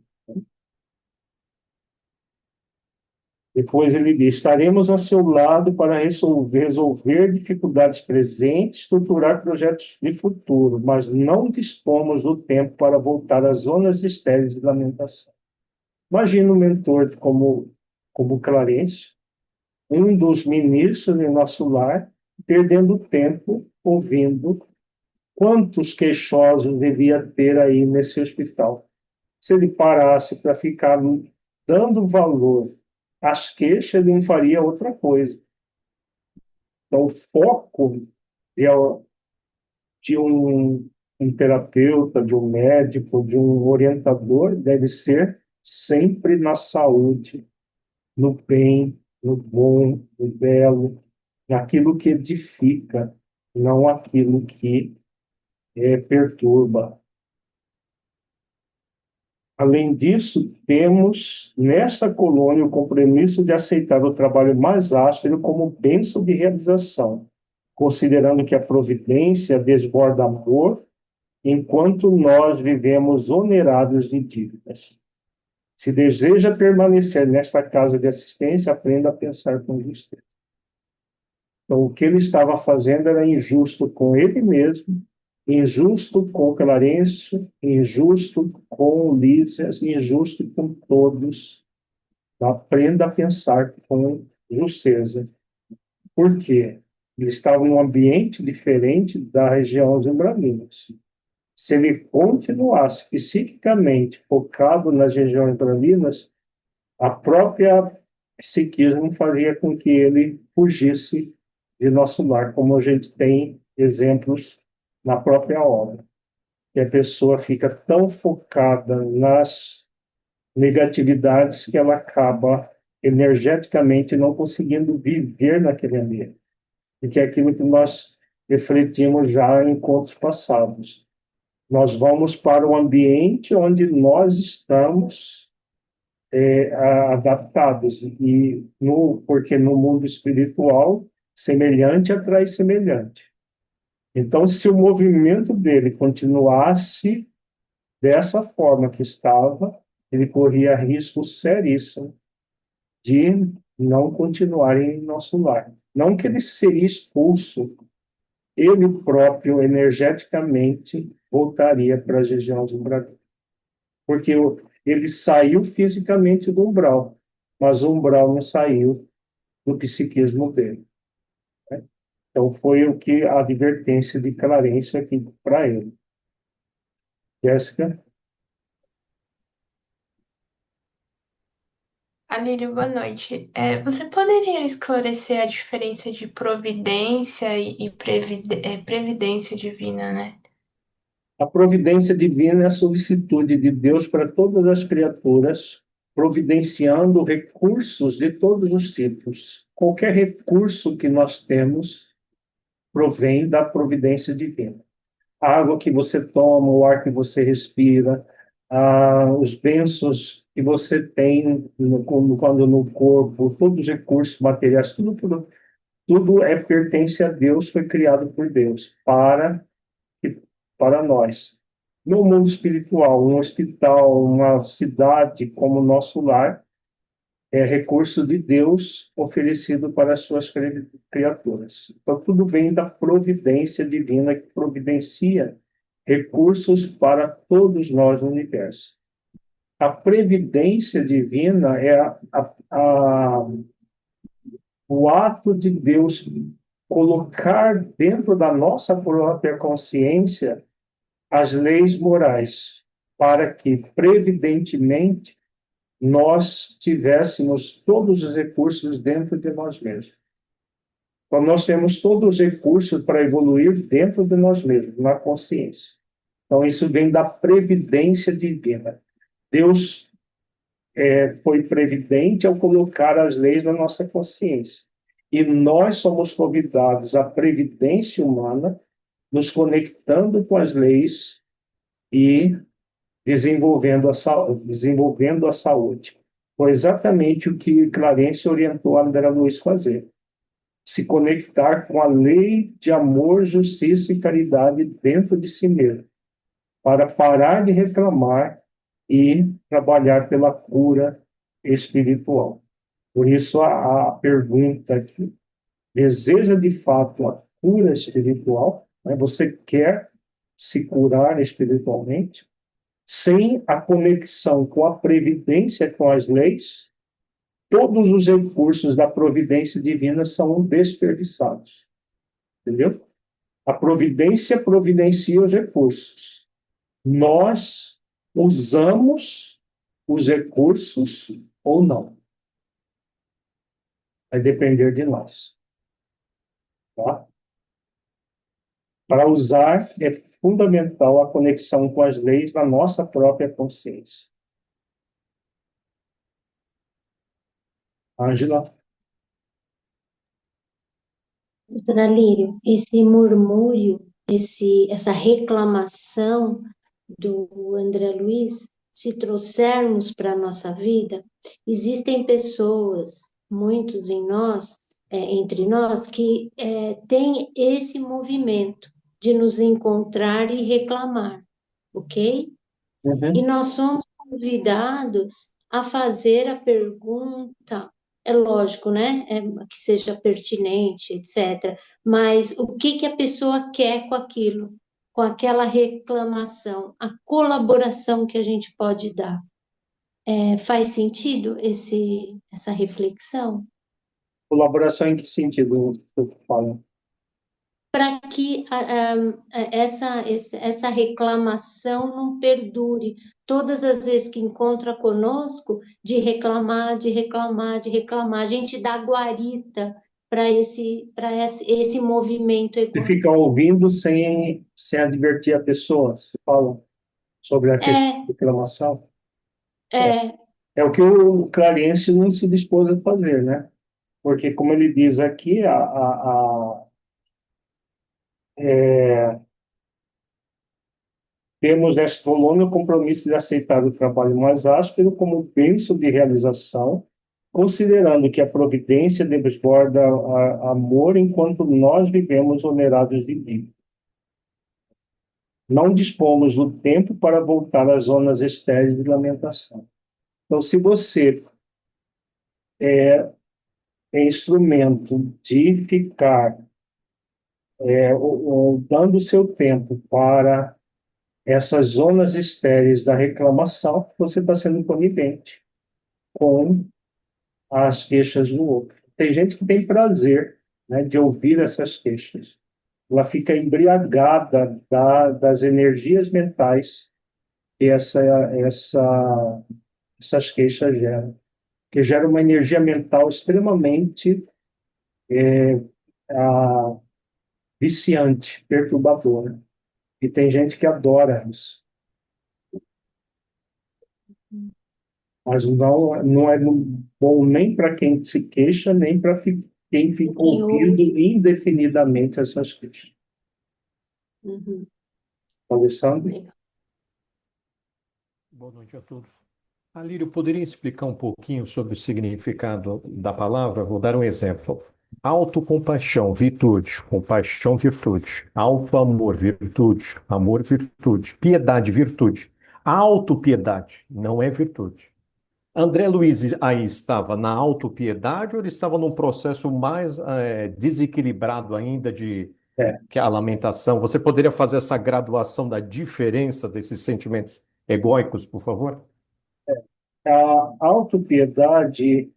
Depois ele diz: estaremos a seu lado para resolver dificuldades presentes, estruturar projetos de futuro, mas não dispomos do tempo para voltar às zonas estéreis de lamentação. Imagina um mentor como Clarencio, um dos ministros em nosso lar, perdendo tempo ouvindo quantos queixosos devia ter aí nesse hospital. Se ele parasse para ficar dando valor às queixas, ele não faria outra coisa. Então, o foco de um terapeuta, de um médico, de um orientador, deve ser sempre na saúde, no bem, no bom, no belo, naquilo que edifica, não aquilo que perturba. Além disso, temos nesta colônia o compromisso de aceitar o trabalho mais áspero como bênção de realização, considerando que a providência desborda amor, enquanto nós vivemos onerados de dívidas. Se deseja permanecer nesta casa de assistência, aprenda a pensar com justiça. Então, o que ele estava fazendo era injusto com ele mesmo, injusto com Clarencio, injusto com Lísias, injusto com todos. Então, aprenda a pensar com justeza. Por quê? Ele estava em um ambiente diferente da região dos umbralinas. Se ele continuasse psiquicamente focado nas regiões umbralinas, a própria psiquismo faria com que ele fugisse de nosso lar, como a gente tem exemplos na própria obra. Que a pessoa fica tão focada nas negatividades que ela acaba energeticamente não conseguindo viver naquele ambiente. E que é aquilo que nós refletimos já em encontros passados. Nós vamos para o ambiente onde nós estamos adaptados, porque no mundo espiritual, semelhante atrai semelhante. Então, se o movimento dele continuasse dessa forma que estava, ele corria risco seríssimo de não continuar em nosso lar. Não que ele seria expulso, ele próprio, energeticamente, voltaria para as regiões umbralinas. Porque ele saiu fisicamente do umbral, mas o umbral não saiu do psiquismo dele. Né? Então, foi o que a advertência de Clarencio aqui para ele. Jéssica? Alírio, boa noite. Você poderia esclarecer a diferença de providência e previdência divina, né? A providência divina é a solicitude de Deus para todas as criaturas, providenciando recursos de todos os tipos. Qualquer recurso que nós temos provém da providência divina. A água que você toma, o ar que você respira, os bênçãos que você tem quando no corpo, todos os recursos materiais, tudo pertence a Deus, foi criado por Deus, para nós. No mundo espiritual, um hospital, uma cidade como o nosso lar, é recurso de Deus oferecido para as suas criaturas. Então, tudo vem da providência divina que providencia recursos para todos nós no universo. A previdência divina é o ato de Deus colocar dentro da nossa própria consciência as leis morais, para que, previdentemente, nós tivéssemos todos os recursos dentro de nós mesmos. Então, nós temos todos os recursos para evoluir dentro de nós mesmos, na consciência. Então, isso vem da previdência divina. Deus foi previdente ao colocar as leis na nossa consciência. E nós somos convidados à previdência humana, nos conectando com as leis e desenvolvendo a saúde. Foi exatamente o que Clarence orientou a André Luiz fazer. Se conectar com a lei de amor, justiça e caridade dentro de si mesmo, para parar de reclamar e trabalhar pela cura espiritual. Por isso, a pergunta aqui: deseja de fato a cura espiritual? Né? Você quer se curar espiritualmente? Sem a conexão com a previdência, com as leis, todos os recursos da providência divina são desperdiçados. Entendeu? A providência providencia os recursos. Nós usamos os recursos ou não. Vai depender de nós. Tá? Para usar, é fundamental a conexão com as leis na nossa própria consciência. Ângela? Doutora Lírio, esse murmúrio, essa reclamação do André Luiz, se trouxermos para a nossa vida, existem pessoas, muitos em nós, entre nós, que têm esse movimento de nos encontrar e reclamar, ok? E nós somos convidados a fazer a pergunta, é lógico, né? Que seja pertinente, etc. Mas o que a pessoa quer com aquilo, com aquela reclamação, a colaboração que a gente pode dar? Faz sentido essa reflexão? Colaboração em que sentido você fala? Para que essa reclamação não perdure. Todas as vezes que encontra conosco, de reclamar, de reclamar, de reclamar, a gente dá guarita para esse movimento Você egoísta. fica ouvindo sem advertir a pessoa. Você fala sobre a questão de reclamação. É o que o Clarence não se dispôs a fazer, né? Porque, como ele diz aqui, temos nesta colônia o compromisso de aceitar o trabalho mais áspero como bênção de realização, considerando que a providência desborda amor enquanto nós vivemos onerados de dívida. Não dispomos do tempo para voltar às zonas estéreis de lamentação. Então, se você é instrumento de ficar dando o seu tempo para essas zonas estéreis da reclamação, você está sendo conivente com as queixas do outro. Tem gente que tem prazer, né, de ouvir essas queixas. Ela fica embriagada das energias mentais que essas queixas geram, que gera uma energia mental extremamente viciante, perturbadora. E tem gente que adora isso. Mas não é bom nem para quem se queixa, nem para quem fica ouvindo indefinidamente essas queixas. Alessandro? Boa noite a todos. Alírio, poderia explicar um pouquinho sobre o significado da palavra? Vou dar um exemplo. Autocompaixão, virtude. Compaixão, virtude. Auto-amor, virtude. Amor, virtude. Piedade, virtude. Autopiedade não é virtude. André Luiz aí estava na autopiedade ou ele estava num processo mais desequilibrado ainda que a lamentação? Você poderia fazer essa graduação da diferença desses sentimentos egóicos, por favor? A autopiedade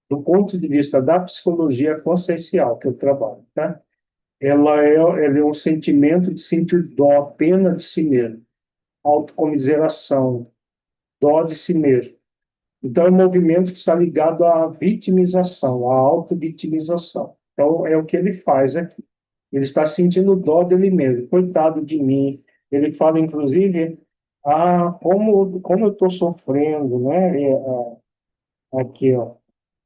do ponto de vista da psicologia consciencial que eu trabalho, tá? Ela é um sentimento de sentir dó, pena de si mesmo, autocomiseração, dó de si mesmo. Então, é um movimento que está ligado à vitimização, à auto-vitimização. Então, é o que ele faz aqui. Ele está sentindo dó dele mesmo. Coitado de mim. Ele fala, inclusive, como eu estou sofrendo, né? Aqui, ó.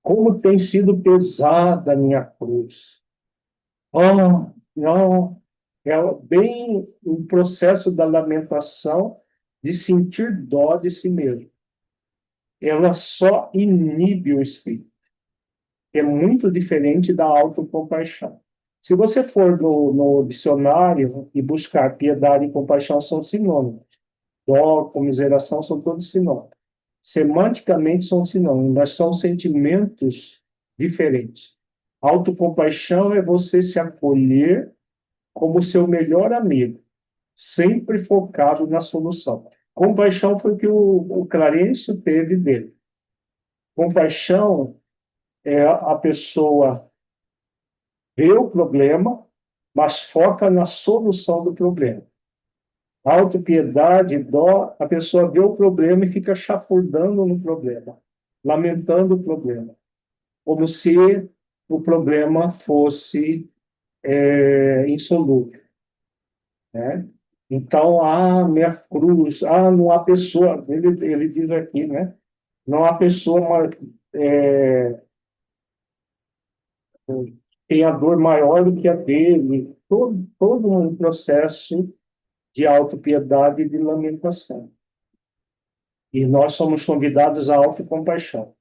Como tem sido pesada a minha cruz. Oh, não. É bem o processo da lamentação de sentir dó de si mesmo. Ela só inibe o espírito. É muito diferente da autocompaixão. Se você for no dicionário e buscar piedade e compaixão, são sinônimos. Dó, comiseração, são todos sinônimos. Semanticamente são sinônimos, mas são sentimentos diferentes. Autocompaixão é você se acolher como seu melhor amigo, sempre focado na solução. Compaixão foi o que o Clarencio teve dele. Compaixão é a pessoa vê o problema, mas foca na solução do problema. Autopiedade, dó, a pessoa vê o problema e fica chafurdando no problema, lamentando o problema, como se o problema fosse insolúvel, né? Então, minha cruz, não há pessoa, ele diz aqui, né? Não há pessoa tem a dor maior do que a dele, todo um processo de autopiedade e de lamentação. E nós somos convidados à autocompaixão.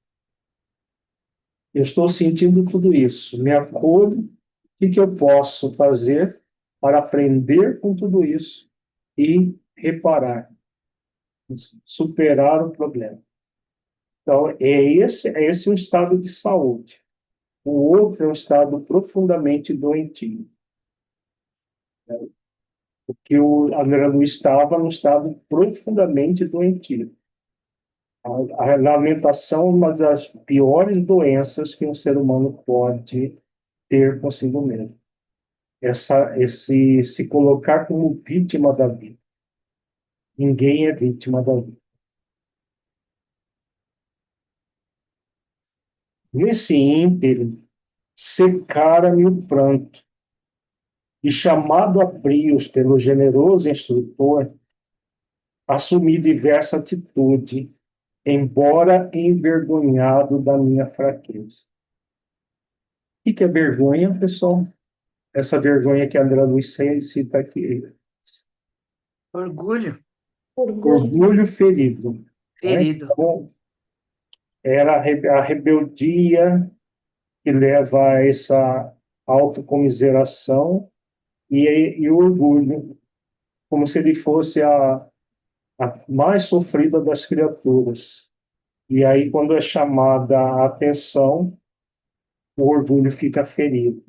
Eu estou sentindo tudo isso, me acolho, o que eu posso fazer para aprender com tudo isso e reparar, superar o problema. Então, esse um estado de saúde. O outro é um estado profundamente doentio. Porque o André Luiz estava num estado profundamente doentio. A lamentação é uma das piores doenças que um ser humano pode ter consigo mesmo. Esse se colocar como vítima da vida. Ninguém é vítima da vida. Nesse ínterim, secara-me o pranto, e chamado a brios pelo generoso instrutor, assumi diversa atitude, embora envergonhado da minha fraqueza. O que é vergonha, pessoal? Essa vergonha que a André Luiz cita aqui. Orgulho. Orgulho ferido. Né? Ferido. Então, era a rebeldia que leva a essa autocomiseração e o orgulho, como se ele fosse a mais sofrida das criaturas. E aí, quando é chamada a atenção, o orgulho fica ferido.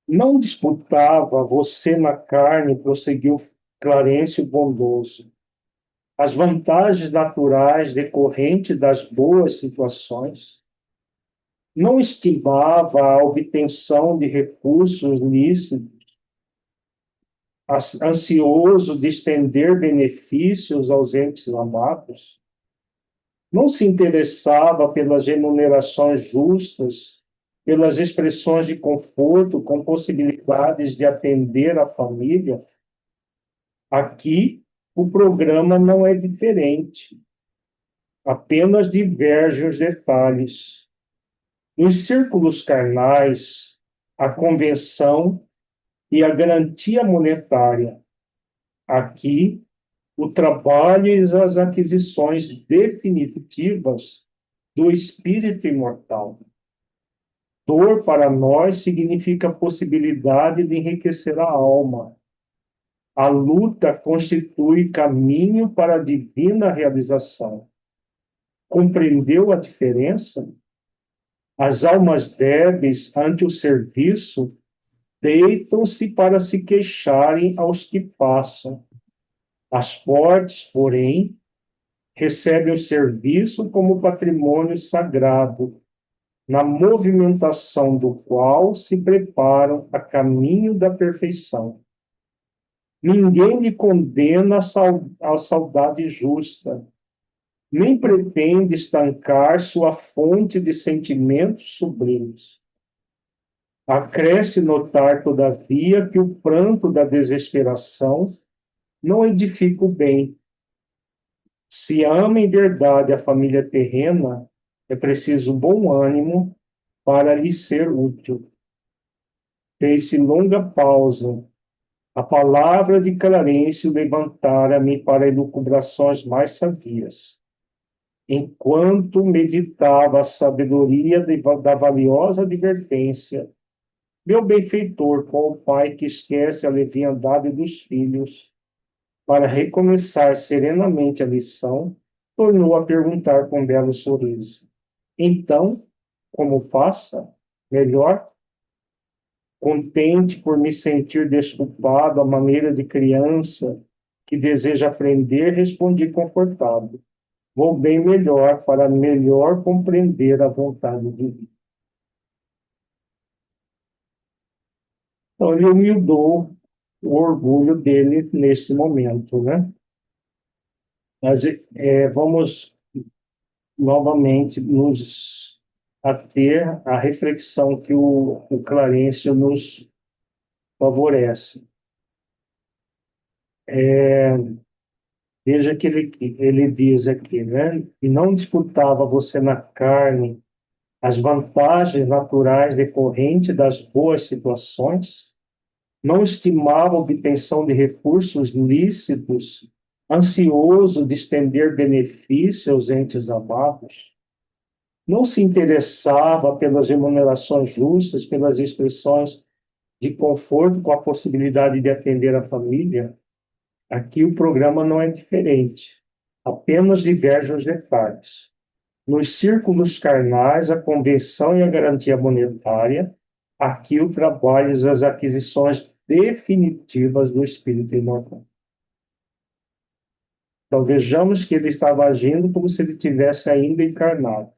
Não disputava você na carne, prosseguiu Clarencio bondoso, as vantagens naturais decorrentes das boas situações. Não estimava a obtenção de recursos lícitos, ansioso de estender benefícios aos entes amados. Não se interessava pelas remunerações justas, pelas expressões de conforto com possibilidades de atender a família. Aqui, o programa não é diferente, apenas divergem os detalhes. Nos círculos carnais, a convenção e a garantia monetária. Aqui, o trabalho e as aquisições definitivas do espírito imortal. Dor para nós significa a possibilidade de enriquecer a alma. A luta constitui caminho para a divina realização. Compreendeu a diferença? As almas débeis ante o serviço deitam-se para se queixarem aos que passam. As fortes, porém, recebem o serviço como patrimônio sagrado, na movimentação do qual se preparam a caminho da perfeição. Ninguém lhe condena a saudade justa, nem pretende estancar sua fonte de sentimentos sublimes. Acresce notar, todavia, que o pranto da desesperação não edifica o bem. Se ama em verdade a família terrena, é preciso bom ânimo para lhe ser útil. Fez-se longa pausa. A palavra de Clarencio levantara-me para elucubrações mais sabias. Enquanto meditava a sabedoria da valiosa advertência, meu benfeitor, qual o pai que esquece a leviandade dos filhos, para recomeçar serenamente a lição, tornou a perguntar com belo sorriso. Então, como passa? Melhor? Contente por me sentir desculpado à maneira de criança que deseja aprender, respondi confortado. Vou bem melhor para melhor compreender a vontade de Deus. Então, ele humildou o orgulho dele nesse momento, né? Mas vamos novamente nos ater à reflexão que o Clarencio nos favorece. Veja que ele diz aqui, né? E não disputava você na carne as vantagens naturais decorrentes das boas situações, não estimava a obtenção de recursos lícitos, ansioso de estender benefício aos entes amados, não se interessava pelas remunerações justas, pelas expressões de conforto com a possibilidade de atender a família. Aqui o programa não é diferente, apenas divergem os detalhes. Nos círculos carnais, a convenção e a garantia monetária, aqui o trabalho e as aquisições definitivas do espírito imortal. Então vejamos que ele estava agindo como se ele tivesse ainda encarnado.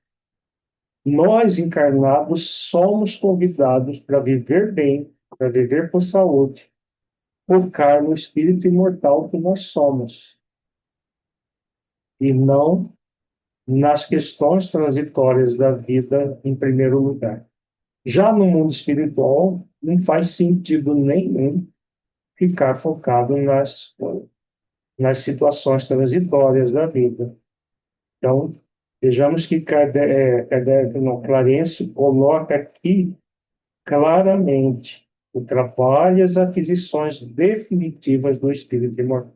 Nós, encarnados, somos convidados para viver bem, para viver com saúde, focar no espírito imortal que nós somos, e não nas questões transitórias da vida em primeiro lugar. Já no mundo espiritual, não faz sentido nenhum ficar focado nas situações transitórias da vida. Então, vejamos que Clarencio coloca aqui claramente o trabalho e as aquisições definitivas do espírito imortal.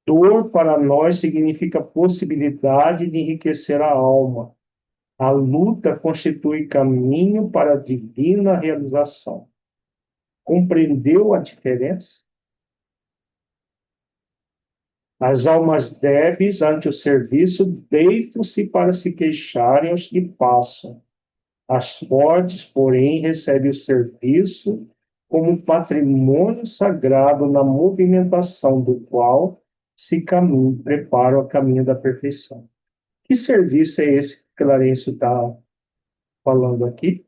Dor para nós significa possibilidade de enriquecer a alma. A luta constitui caminho para a divina realização. Compreendeu a diferença? As almas débeis ante o serviço deitam-se para se queixarem os que passam. As fortes, porém, recebem o serviço como patrimônio sagrado na movimentação do qual se preparam a caminho da perfeição. Que serviço é esse que Clarencio está falando aqui?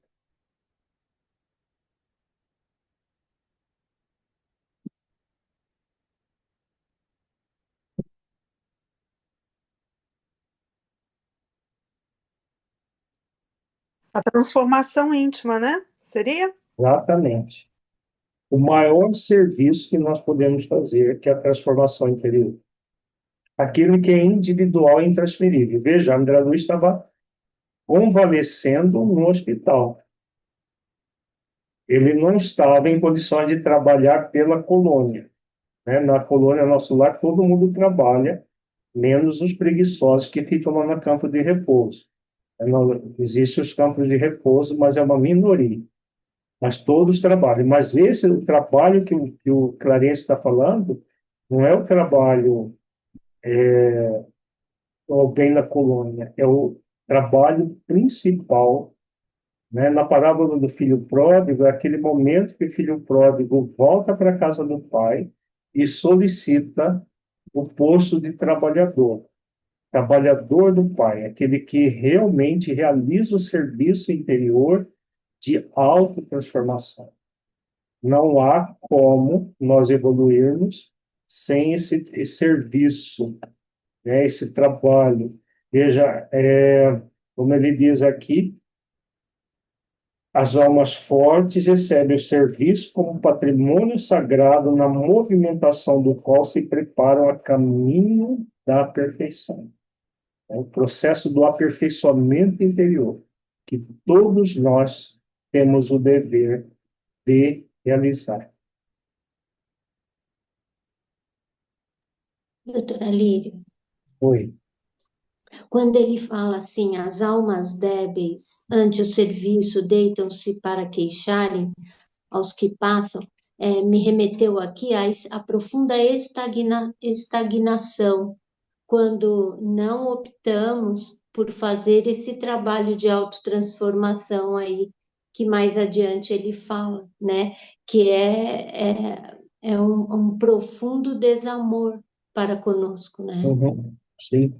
A transformação íntima, né? Seria? Exatamente. O maior serviço que nós podemos fazer, que é a transformação interior. Aquilo que é individual e intransferível. Veja, André Luiz estava convalescendo no hospital. Ele não estava em condições de trabalhar pela colônia, né? Na colônia Nosso Lar, todo mundo trabalha, menos os preguiçosos que ficam lá no campo de repouso. Não, existem os campos de repouso, mas é uma minoria. Mas todos trabalham. Mas esse o trabalho que o Clarencio está falando não é o trabalho bem na colônia, é o trabalho principal, né? Na parábola do filho pródigo, é aquele momento que o filho pródigo volta para a casa do pai e solicita o posto de trabalhador. Trabalhador do pai, aquele que realmente realiza o serviço interior de autotransformação. Não há como nós evoluirmos sem esse serviço, né, esse trabalho. Veja, como ele diz aqui, as almas fortes recebem o serviço como patrimônio sagrado na movimentação do qual se preparam a caminho da perfeição. É o processo do aperfeiçoamento interior, que todos nós temos o dever de realizar. Doutora Lírio, Oi. quando ele fala assim, as almas débeis ante o serviço deitam-se para queixarem aos que passam, me remeteu aqui à profunda estagnação, quando não optamos por fazer esse trabalho de autotransformação aí, que mais adiante ele fala, né? Que é um profundo desamor para conosco, né? Uhum. Sim.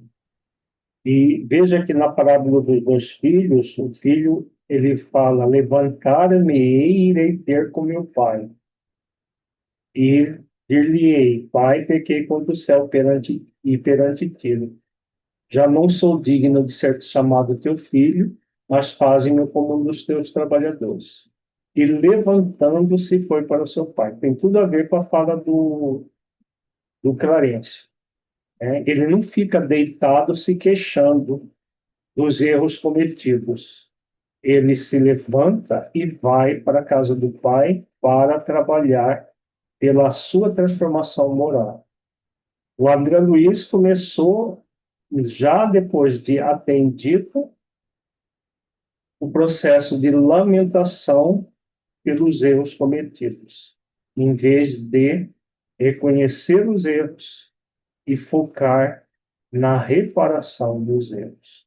E veja que na parábola dos dois filhos, o filho, ele fala, levantar-me e irei ter com meu pai. E dir-lhe-ei, pai, pequei contra o céu perante ti. Já não sou digno de ser chamado teu filho, mas faze-me como um dos teus trabalhadores. E levantando-se, foi para o seu pai. Tem tudo a ver com a fala do Clarencio. Ele não fica deitado se queixando dos erros cometidos. Ele se levanta e vai para a casa do pai para trabalhar pela sua transformação moral. O André Luiz começou, já depois de atendido, o processo de lamentação pelos erros cometidos, em vez de reconhecer os erros e focar na reparação dos erros.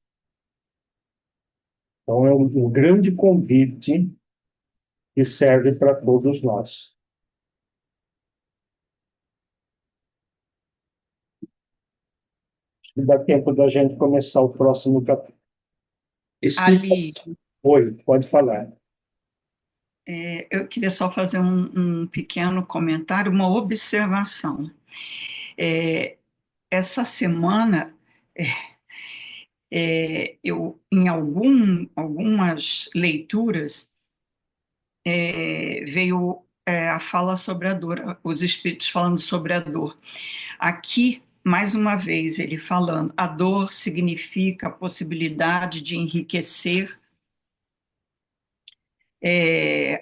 Então, é um grande convite que serve para todos nós. Dá tempo da gente começar o próximo capítulo. Ali, Oi, pode falar. eu queria só fazer um pequeno comentário, uma observação. Essa semana, eu, em algumas leituras, veio a fala sobre a dor, os espíritos falando sobre a dor. Aqui, mais uma vez, ele falando, a dor significa a possibilidade de enriquecer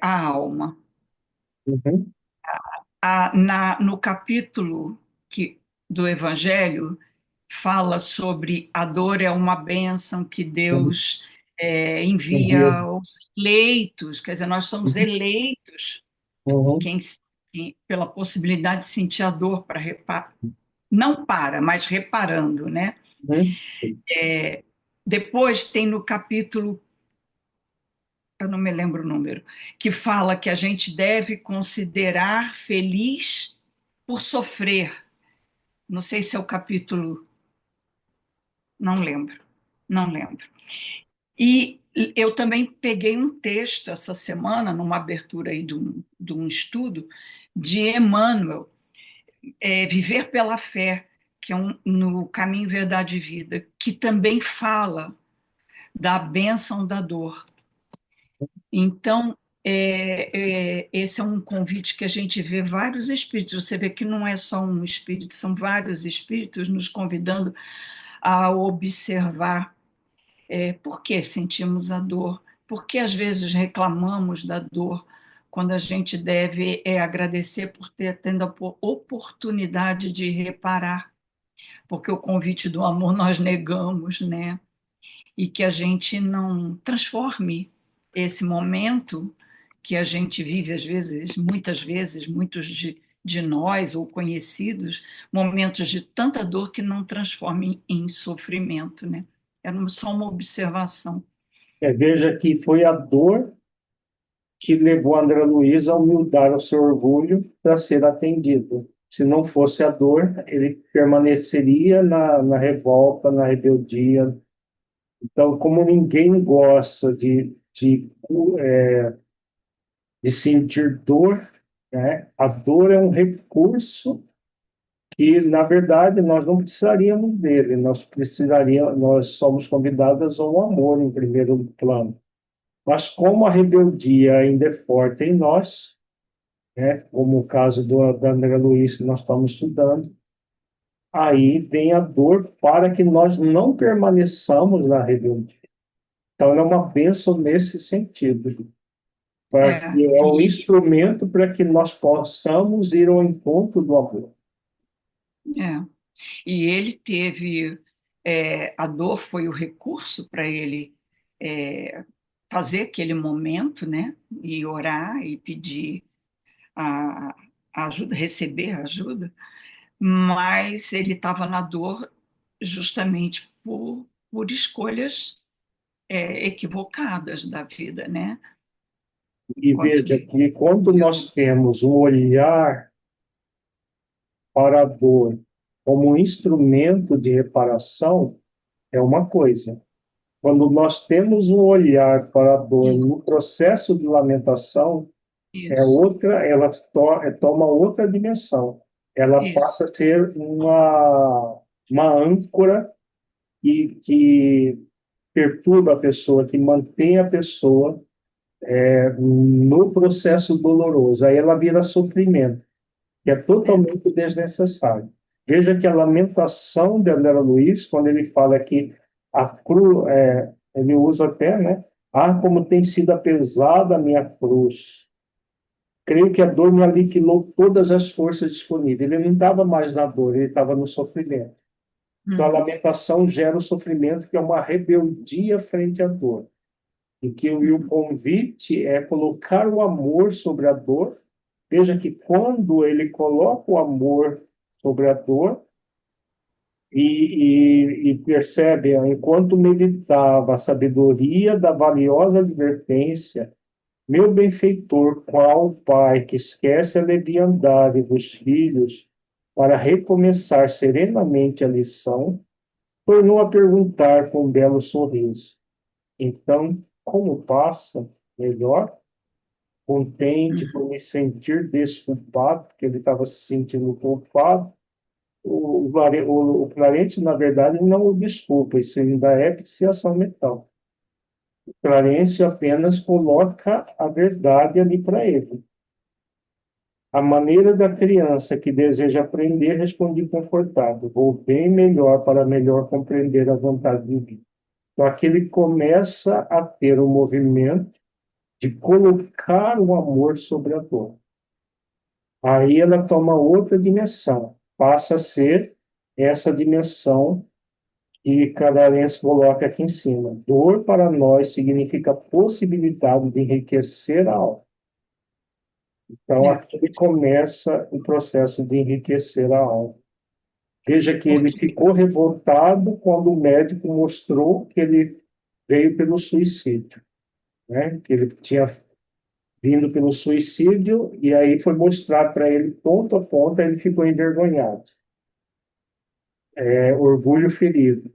a alma. Uhum. No capítulo do Evangelho, fala sobre a dor é uma bênção que Deus envia aos eleitos, quer dizer, nós somos eleitos Uhum. pela possibilidade de sentir a dor para reparar, não para, mas reparando, né? Uhum. Depois tem no capítulo, eu não me lembro o número, que fala que a gente deve considerar feliz por sofrer. Não sei se é o capítulo, não lembro, não lembro. E eu também peguei um texto essa semana, numa abertura aí de um estudo, de Emmanuel, Viver pela Fé, que é no Caminho, Verdade e Vida, que também fala da bênção da dor. Então, esse é um convite que a gente vê vários espíritos. Você vê que não é só um espírito, são vários espíritos nos convidando a observar por que sentimos a dor, por que às vezes reclamamos da dor, quando a gente deve agradecer por ter tendo a oportunidade de reparar, porque o convite do amor nós negamos, né? E que a gente não transforme esse momento que a gente vive, às vezes, muitos de nós ou conhecidos, momentos de tanta dor que não transformem em sofrimento, né? Era só uma observação. Veja que foi a dor que levou André Luiz a humildar o seu orgulho para ser atendido. Se não fosse a dor, ele permaneceria na revolta, na rebeldia. Então, como ninguém gosta de sentir dor, né? A dor é um recurso que, na verdade, nós não precisaríamos dele, nós somos convidados ao amor em primeiro plano. Mas como a rebeldia ainda é forte em nós, né, como o caso da André Luiz que nós estamos estudando, aí vem a dor para que nós não permaneçamos na rebeldia. Então, ela é uma bênção nesse sentido, para É, que é um instrumento para que nós possamos ir ao encontro do amor. é. E ele teve, a dor foi o recurso para ele fazer aquele momento, né? E orar e pedir a, a ajuda, receber a ajuda, mas ele estava na dor justamente por escolhas equivocadas da vida, né? E veja Quantos... que quando nós temos um olhar para a dor como um instrumento de reparação, é uma coisa. Quando nós temos um olhar para a dor no processo de lamentação, é Isso, outra, ela toma outra dimensão. Ela isso, passa a ser uma âncora que perturba a pessoa, que mantém a pessoa no processo doloroso. Aí ela vira sofrimento, que é totalmente desnecessário. Veja que a lamentação de André Luiz, quando ele fala que a cruz, ele usa até, né? Ah, como tem sido pesada a minha cruz. Creio que a dor me aniquilou todas as forças disponíveis. Ele não estava mais na dor, ele estava no sofrimento. Então, a lamentação gera o sofrimento, que é uma rebeldia frente à dor. E o convite é colocar o amor sobre a dor. Veja que quando ele coloca o amor sobre a dor e percebe, enquanto meditava a sabedoria da valiosa advertência, meu benfeitor, qual pai que esquece a leviandade dos filhos para recomeçar serenamente a lição, tornou a perguntar com um belo sorriso. Então, como passa? Melhor? Contente por me sentir desculpado, porque ele estava se sentindo culpado. O Clarence, na verdade, não o desculpa, isso ainda é viciação mental. O Clarence apenas coloca a verdade ali para ele. A maneira da criança que deseja aprender, respondi confortável. Vou bem melhor para melhor compreender a vontade divina. Então, aqui ele começa a ter um movimento de colocar o amor sobre a dor. Aí ela toma outra dimensão, passa a ser essa dimensão que Cadarense coloca aqui em cima. Dor para nós significa possibilidade de enriquecer a alma. Então, aqui começa o processo de enriquecer a alma. Veja que ele porque ficou revoltado quando o médico mostrou que ele veio pelo suicídio, né? Que ele tinha vindo pelo suicídio, e aí foi mostrar para ele ponto a ponto, ele ficou envergonhado. Orgulho ferido.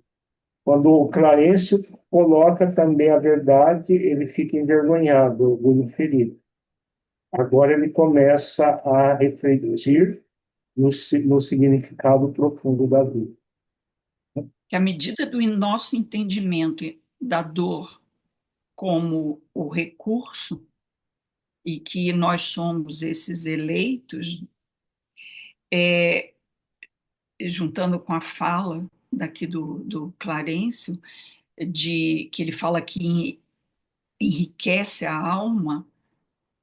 Quando o Clarencio coloca também a verdade, ele fica envergonhado, orgulho ferido. Agora ele começa a refletir no significado profundo da vida. à medida do nosso entendimento da dor como o recurso e que nós somos esses eleitos, juntando com a fala daqui do Clarencio, de que ele fala que enriquece a alma,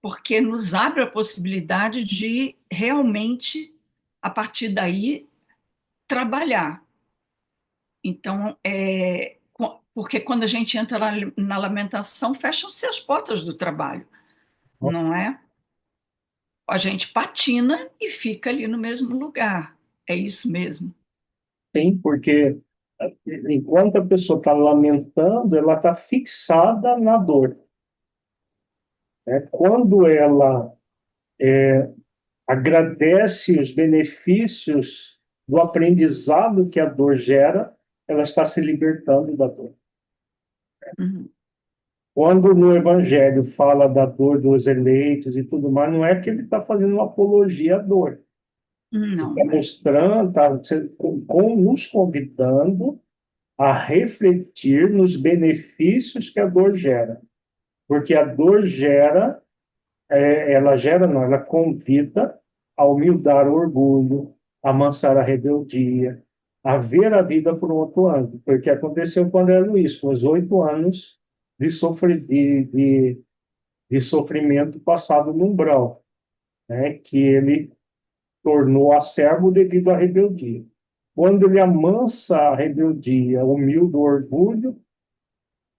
porque nos abre a possibilidade de realmente, a partir daí, trabalhar. Então, porque quando a gente entra na lamentação, fecham-se as portas do trabalho, não é? A gente patina e fica ali no mesmo lugar. É isso mesmo. Sim, porque enquanto a pessoa está lamentando, ela está fixada na dor. Quando ela agradece os benefícios do aprendizado que a dor gera, ela está se libertando da dor. Uhum. Quando no Evangelho fala da dor dos eleitos e tudo mais, não é que ele está fazendo uma apologia à dor. Não, Está mostrando, está nos convidando a refletir nos benefícios que a dor gera. Porque a dor gera, ela gera, não, ela convida a humildar o orgulho, a amansar a rebeldia, a ver a vida por um outro ângulo. Porque aconteceu com André Luiz, com os 8 anos de sofrimento passado no umbral, né, que ele tornou acerbo devido à rebeldia. Quando ele amansa a rebeldia, humilde o orgulho,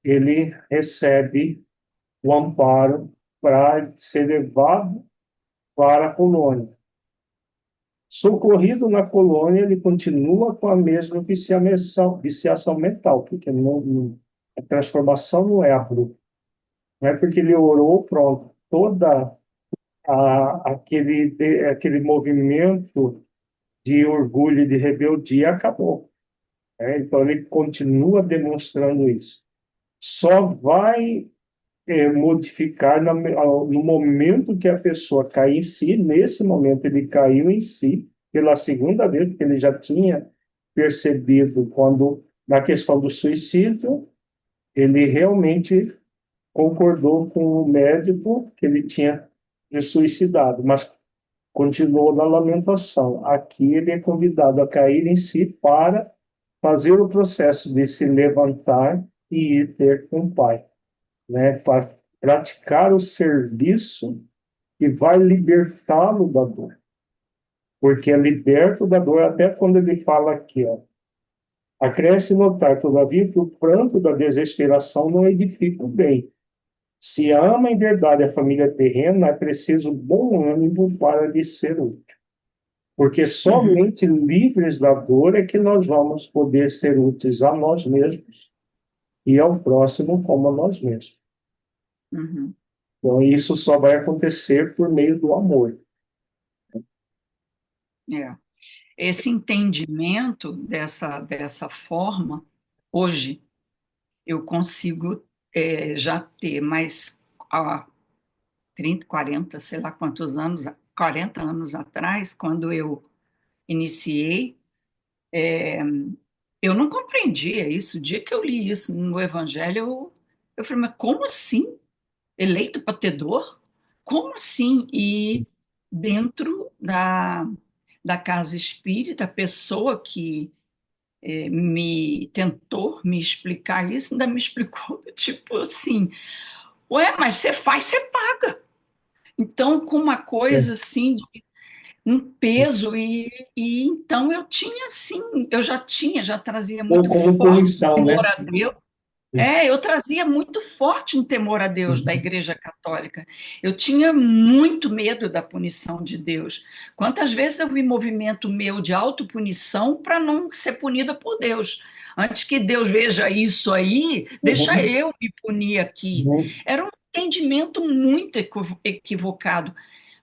ele recebe o amparo para ser levado para a colônia. Socorrido na colônia, ele continua com a mesma viciação mental, porque a transformação não é abrupta. Não é porque ele orou, pronto, toda aquele movimento de orgulho e de rebeldia acabou. Né? Então, ele continua demonstrando isso. Só vai modificar no momento que a pessoa cai em si. Nesse momento, ele caiu em si pela segunda vez, porque ele já tinha percebido quando, na questão do suicídio, ele realmente concordou com o médico que ele tinha se suicidado, mas continuou na lamentação. Aqui ele é convidado a cair em si para fazer o processo de se levantar e ir ter com o Pai, né? Para praticar o serviço que vai libertá-lo da dor. Porque é liberto da dor até quando ele fala aqui, ó. Acresce notar, todavia, que o pranto da desesperação não edifica o bem. Se ama em verdade a família terrena, é preciso bom ânimo para lhe ser útil. Porque somente livres da dor é que nós vamos poder ser úteis a nós mesmos e ao próximo como a nós mesmos. Uhum. Então, isso só vai acontecer por meio do amor. É. Esse entendimento dessa forma, hoje, eu consigo já ter, mas há 30, 40, sei lá quantos anos, 40 anos atrás, quando eu iniciei, eu não compreendia isso. O dia que eu li isso no Evangelho, eu falei, mas como assim? Eleito para ter dor? Como assim? E dentro da casa espírita, a pessoa que me tentou me explicar isso, ainda me explicou, tipo assim, ué, mas você faz, você paga. Então, com uma coisa assim, de um peso, e então eu tinha assim, já trazia Ou muito como forte o punição, temor né? a Deus. Eu trazia muito forte um temor a Deus da Igreja Católica. Eu tinha muito medo da punição de Deus. Quantas vezes eu vi movimento meu de autopunição para não ser punida por Deus? Antes que Deus veja isso aí, deixa Uhum. eu me punir aqui. Uhum. Era um entendimento muito equivocado.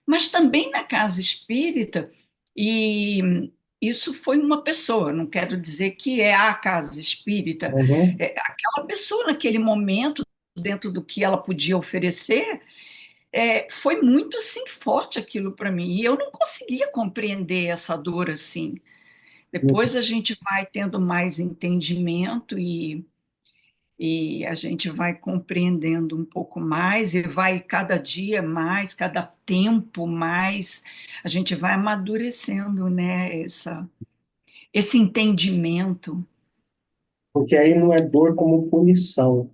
Mas também na casa espírita, e isso foi uma pessoa, não quero dizer que é a casa espírita, Uhum. aquela pessoa naquele momento, dentro do que ela podia oferecer, foi muito assim forte aquilo para mim, e eu não conseguia compreender essa dor assim. Depois a gente vai tendo mais entendimento e a gente vai compreendendo um pouco mais e vai cada dia mais, cada tempo mais, a gente vai amadurecendo, né, esse entendimento. Porque aí não é dor como punição,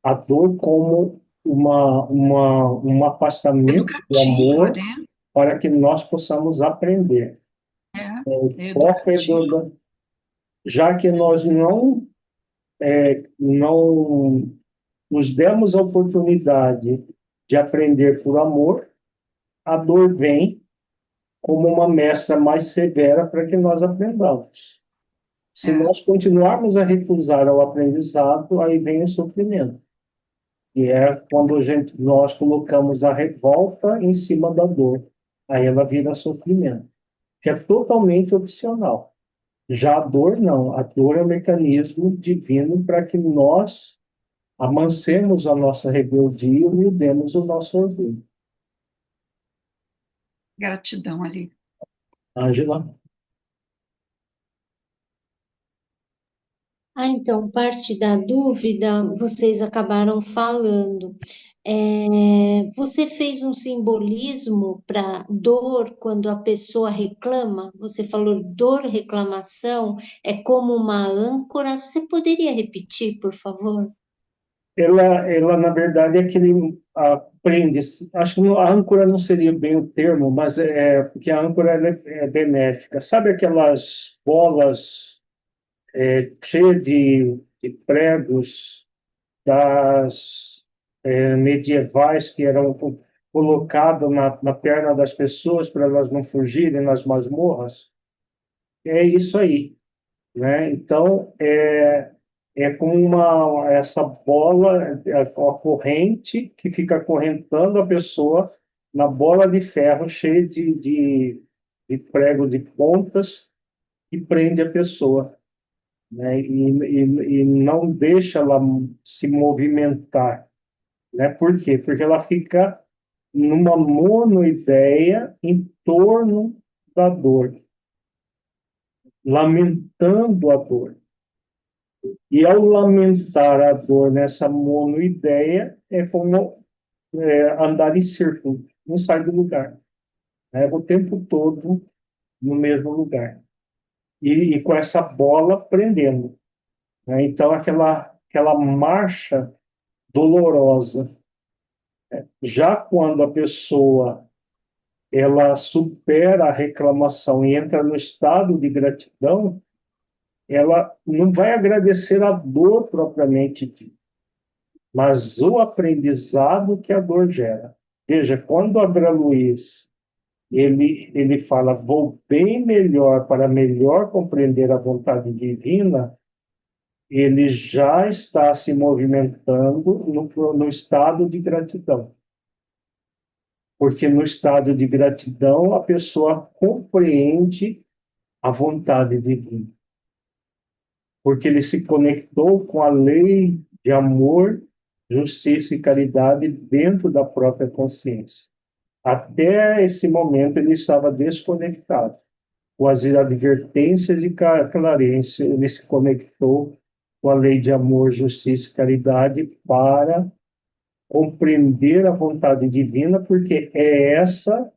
a dor como um afastamento do Educativa, amor né? para que nós possamos aprender. O foco é Educativa. já que nós não nos demos a oportunidade de aprender por amor, a dor vem como uma mestra mais severa para que nós aprendamos. Se nós continuarmos a recusar ao aprendizado, aí vem o sofrimento. E é quando nós colocamos a revolta em cima da dor. Aí ela vira sofrimento, que é totalmente opcional. Já a dor, não. A dor é um mecanismo divino para que nós amancemos a nossa rebeldia e humilhemos o nosso orgulho. Gratidão, Alírio. Ângela? Então, parte da dúvida vocês acabaram falando. Você fez um simbolismo para dor quando a pessoa reclama? Você falou dor, reclamação, é como uma âncora. Você poderia repetir, por favor? Ela na verdade, é aquele prende. Acho que a âncora não seria bem o termo, mas porque a âncora ela é benéfica. Sabe aquelas bolas cheias de pregos das medievais que eram colocados na perna das pessoas para elas não fugirem nas masmorras? É isso aí, né? Então, é como essa bola, a corrente que fica acorrentando a pessoa na bola de ferro cheia de prego de pontas que prende a pessoa, né? E não deixa ela se movimentar, né? Por quê? Porque ela fica numa monoideia em torno da dor, lamentando a dor. E ao lamentar a dor nessa monoideia, é como andar em círculo, não sai do lugar. É o tempo todo no mesmo lugar. E com essa bola prendendo, né? Então, aquela marcha dolorosa. Já quando a pessoa ela supera a reclamação e entra no estado de gratidão, ela não vai agradecer a dor propriamente dita, mas o aprendizado que a dor gera. Veja, quando André Luiz ele fala, vou bem melhor para melhor compreender a vontade divina, ele já está se movimentando no estado de gratidão. Porque no estado de gratidão a pessoa compreende a vontade divina. Porque ele se conectou com a lei de amor, justiça e caridade dentro da própria consciência. Até esse momento ele estava desconectado. Com as advertências de Clarence, ele se conectou com a lei de amor, justiça e caridade para compreender a vontade divina, porque é essa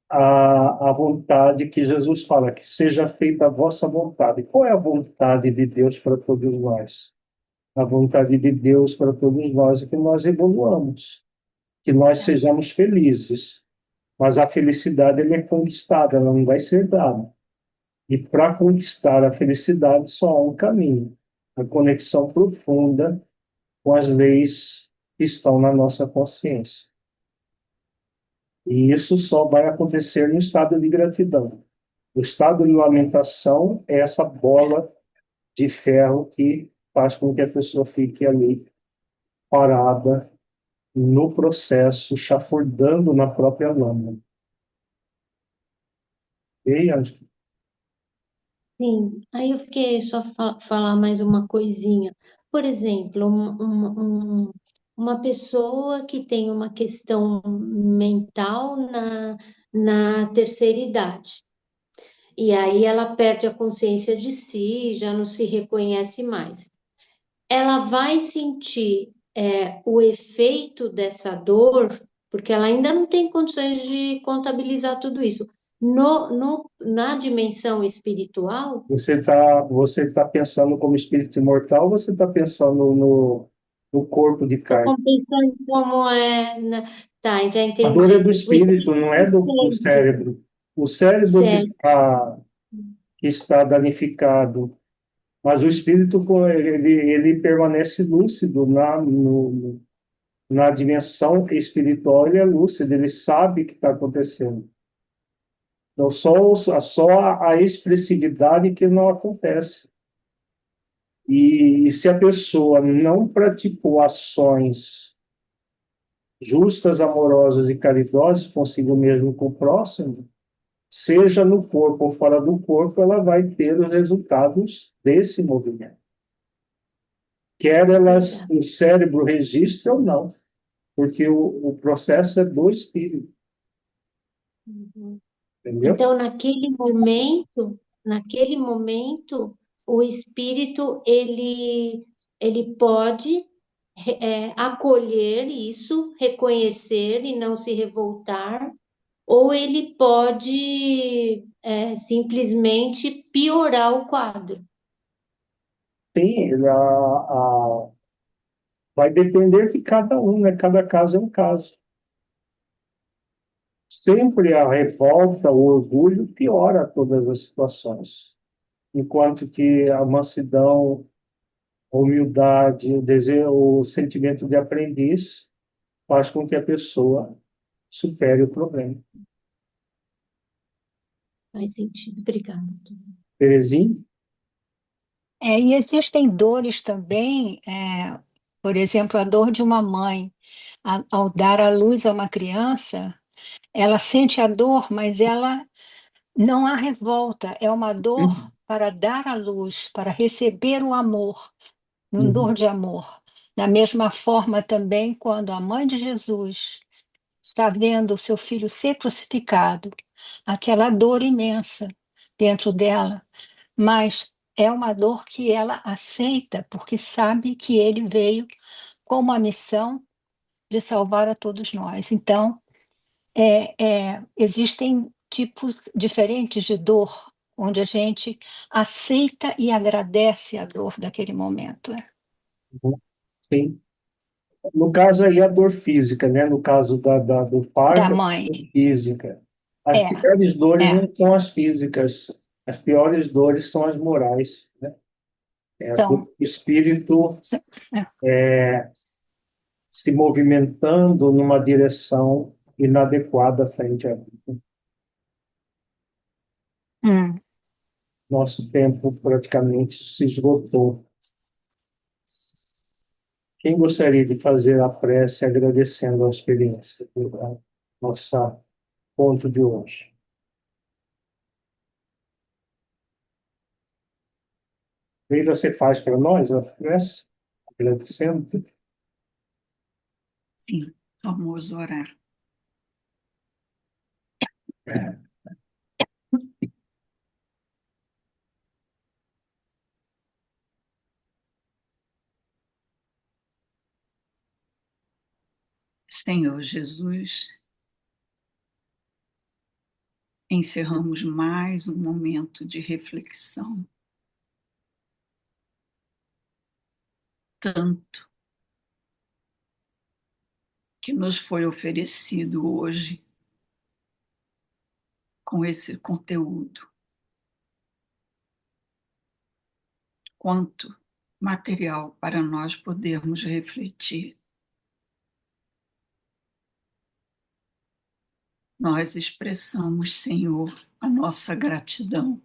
a vontade que Jesus fala, que seja feita a vossa vontade. Qual é a vontade de Deus para todos nós? A vontade de Deus para todos nós é que nós evoluamos, que nós sejamos felizes. Mas a felicidade ela é conquistada, ela não vai ser dada. E para conquistar a felicidade só há um caminho, a conexão profunda com as leis que estão na nossa consciência. E isso só vai acontecer no estado de gratidão. O estado de lamentação é essa bola de ferro que faz com que a pessoa fique ali parada no processo, chafurdando na própria lama. E aí, Sim, aí eu fiquei só falar mais uma coisinha. Por exemplo, uma pessoa que tem uma questão mental na terceira idade. E aí ela perde a consciência de si, já não se reconhece mais. Ela vai sentir o efeito dessa dor, porque ela ainda não tem condições de contabilizar tudo isso. Na dimensão espiritual, você tá pensando como espírito imortal ou você está pensando no corpo de estou carne? pensando como é. Tá, já A dor é do entendi. O espírito, não é do espírito, cérebro. O cérebro certo. que está danificado, mas o espírito ele permanece lúcido na dimensão espiritual, ele é lúcido, ele sabe o que está acontecendo. Então, só a expressividade que não acontece. E se a pessoa não praticou ações justas, amorosas e caridosas consigo mesmo e com o próximo, seja no corpo ou fora do corpo, ela vai ter os resultados desse movimento. quer elas, Obrigada. o cérebro registre ou não, porque o processo é do espírito, Uhum. entendeu? Então, naquele momento, o espírito ele pode acolher isso, reconhecer e não se revoltar, ou ele pode simplesmente piorar o quadro. Sim, vai depender de cada um, né? Cada caso é um caso. Sempre a revolta, o orgulho piora todas as situações, enquanto que a mansidão, a humildade, o desejo, o sentimento de aprendiz faz com que a pessoa supere o problema. Faz sentido. Obrigada. Terezinha? E existem dores também, por exemplo, a dor de uma mãe. Ao dar à luz a uma criança, ela sente a dor, mas ela não há revolta, é uma dor para dar à luz, para receber o amor, uma dor de amor. Da mesma forma também, quando a mãe de Jesus está vendo o seu filho ser crucificado, aquela dor imensa dentro dela, mas é uma dor que ela aceita, porque sabe que ele veio com uma missão de salvar a todos nós. Então, existem tipos diferentes de dor, onde a gente aceita e agradece a dor daquele momento. Sim. No caso aí, a dor física, né? No caso do Da parto, a mãe. dor física. As É, piores dores é. não são as físicas, as piores dores são as morais, né? Então, O espírito é. se movimentando numa direção inadequada frente à vida. Hum. Nosso tempo praticamente se esgotou. Quem gostaria de fazer a prece agradecendo a experiência do nosso ponto de hoje? Leila, você faz para nós a prece, agradecendo? Sim, vamos orar. Senhor Jesus, encerramos mais um momento de reflexão. Tanto que nos foi oferecido hoje com esse conteúdo. Quanto material para nós podermos refletir. Nós expressamos, Senhor, a nossa gratidão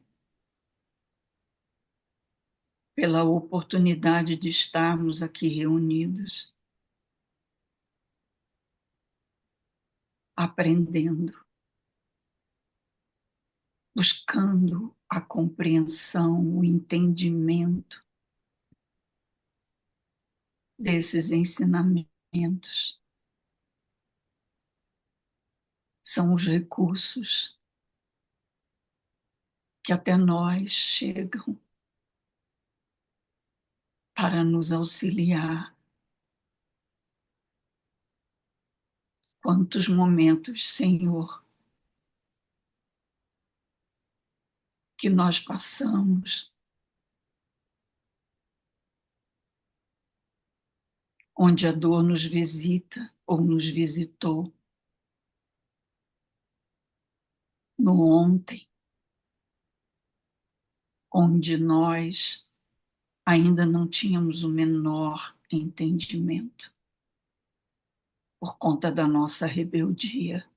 pela oportunidade de estarmos aqui reunidos, aprendendo, buscando a compreensão, o entendimento desses ensinamentos. São os recursos que até nós chegam para nos auxiliar. Quantos momentos, Senhor, que nós passamos, onde a dor nos visita ou nos visitou, no ontem, onde nós ainda não tínhamos o menor entendimento, por conta da nossa rebeldia.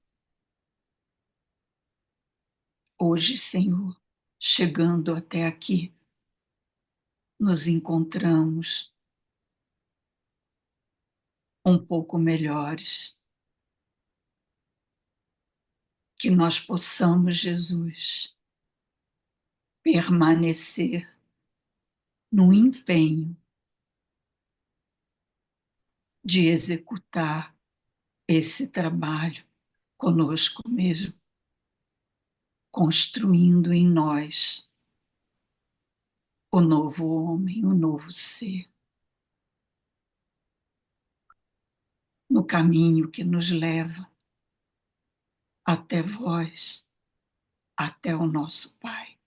Hoje, Senhor, chegando até aqui, nos encontramos um pouco melhores. Que nós possamos, Jesus, permanecer no empenho de executar esse trabalho conosco mesmo, construindo em nós o novo homem, o novo ser, no caminho que nos leva até vós, até o nosso Pai.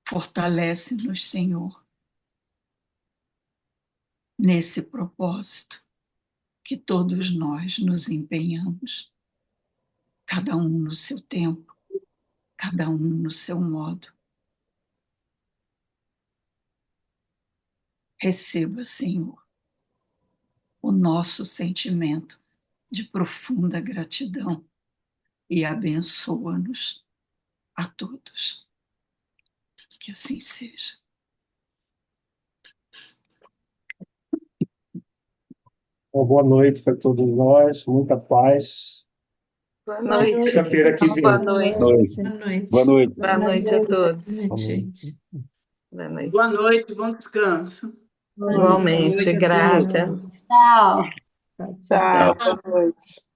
Fortalece-nos, Senhor, nesse propósito que todos nós nos empenhamos, cada um no seu tempo, cada um no seu modo. Receba, Senhor, o nosso sentimento de profunda gratidão e abençoa-nos a todos. Que assim seja. Uma boa noite para todos nós, muita paz. Boa noite. Terça-feira que Boa vem. noite. Boa noite. Boa noite. Boa noite a todos. Boa noite, gente. Boa noite. Boa noite, bom descanso. Igualmente, grata. Tchau. Tchau, boa noite.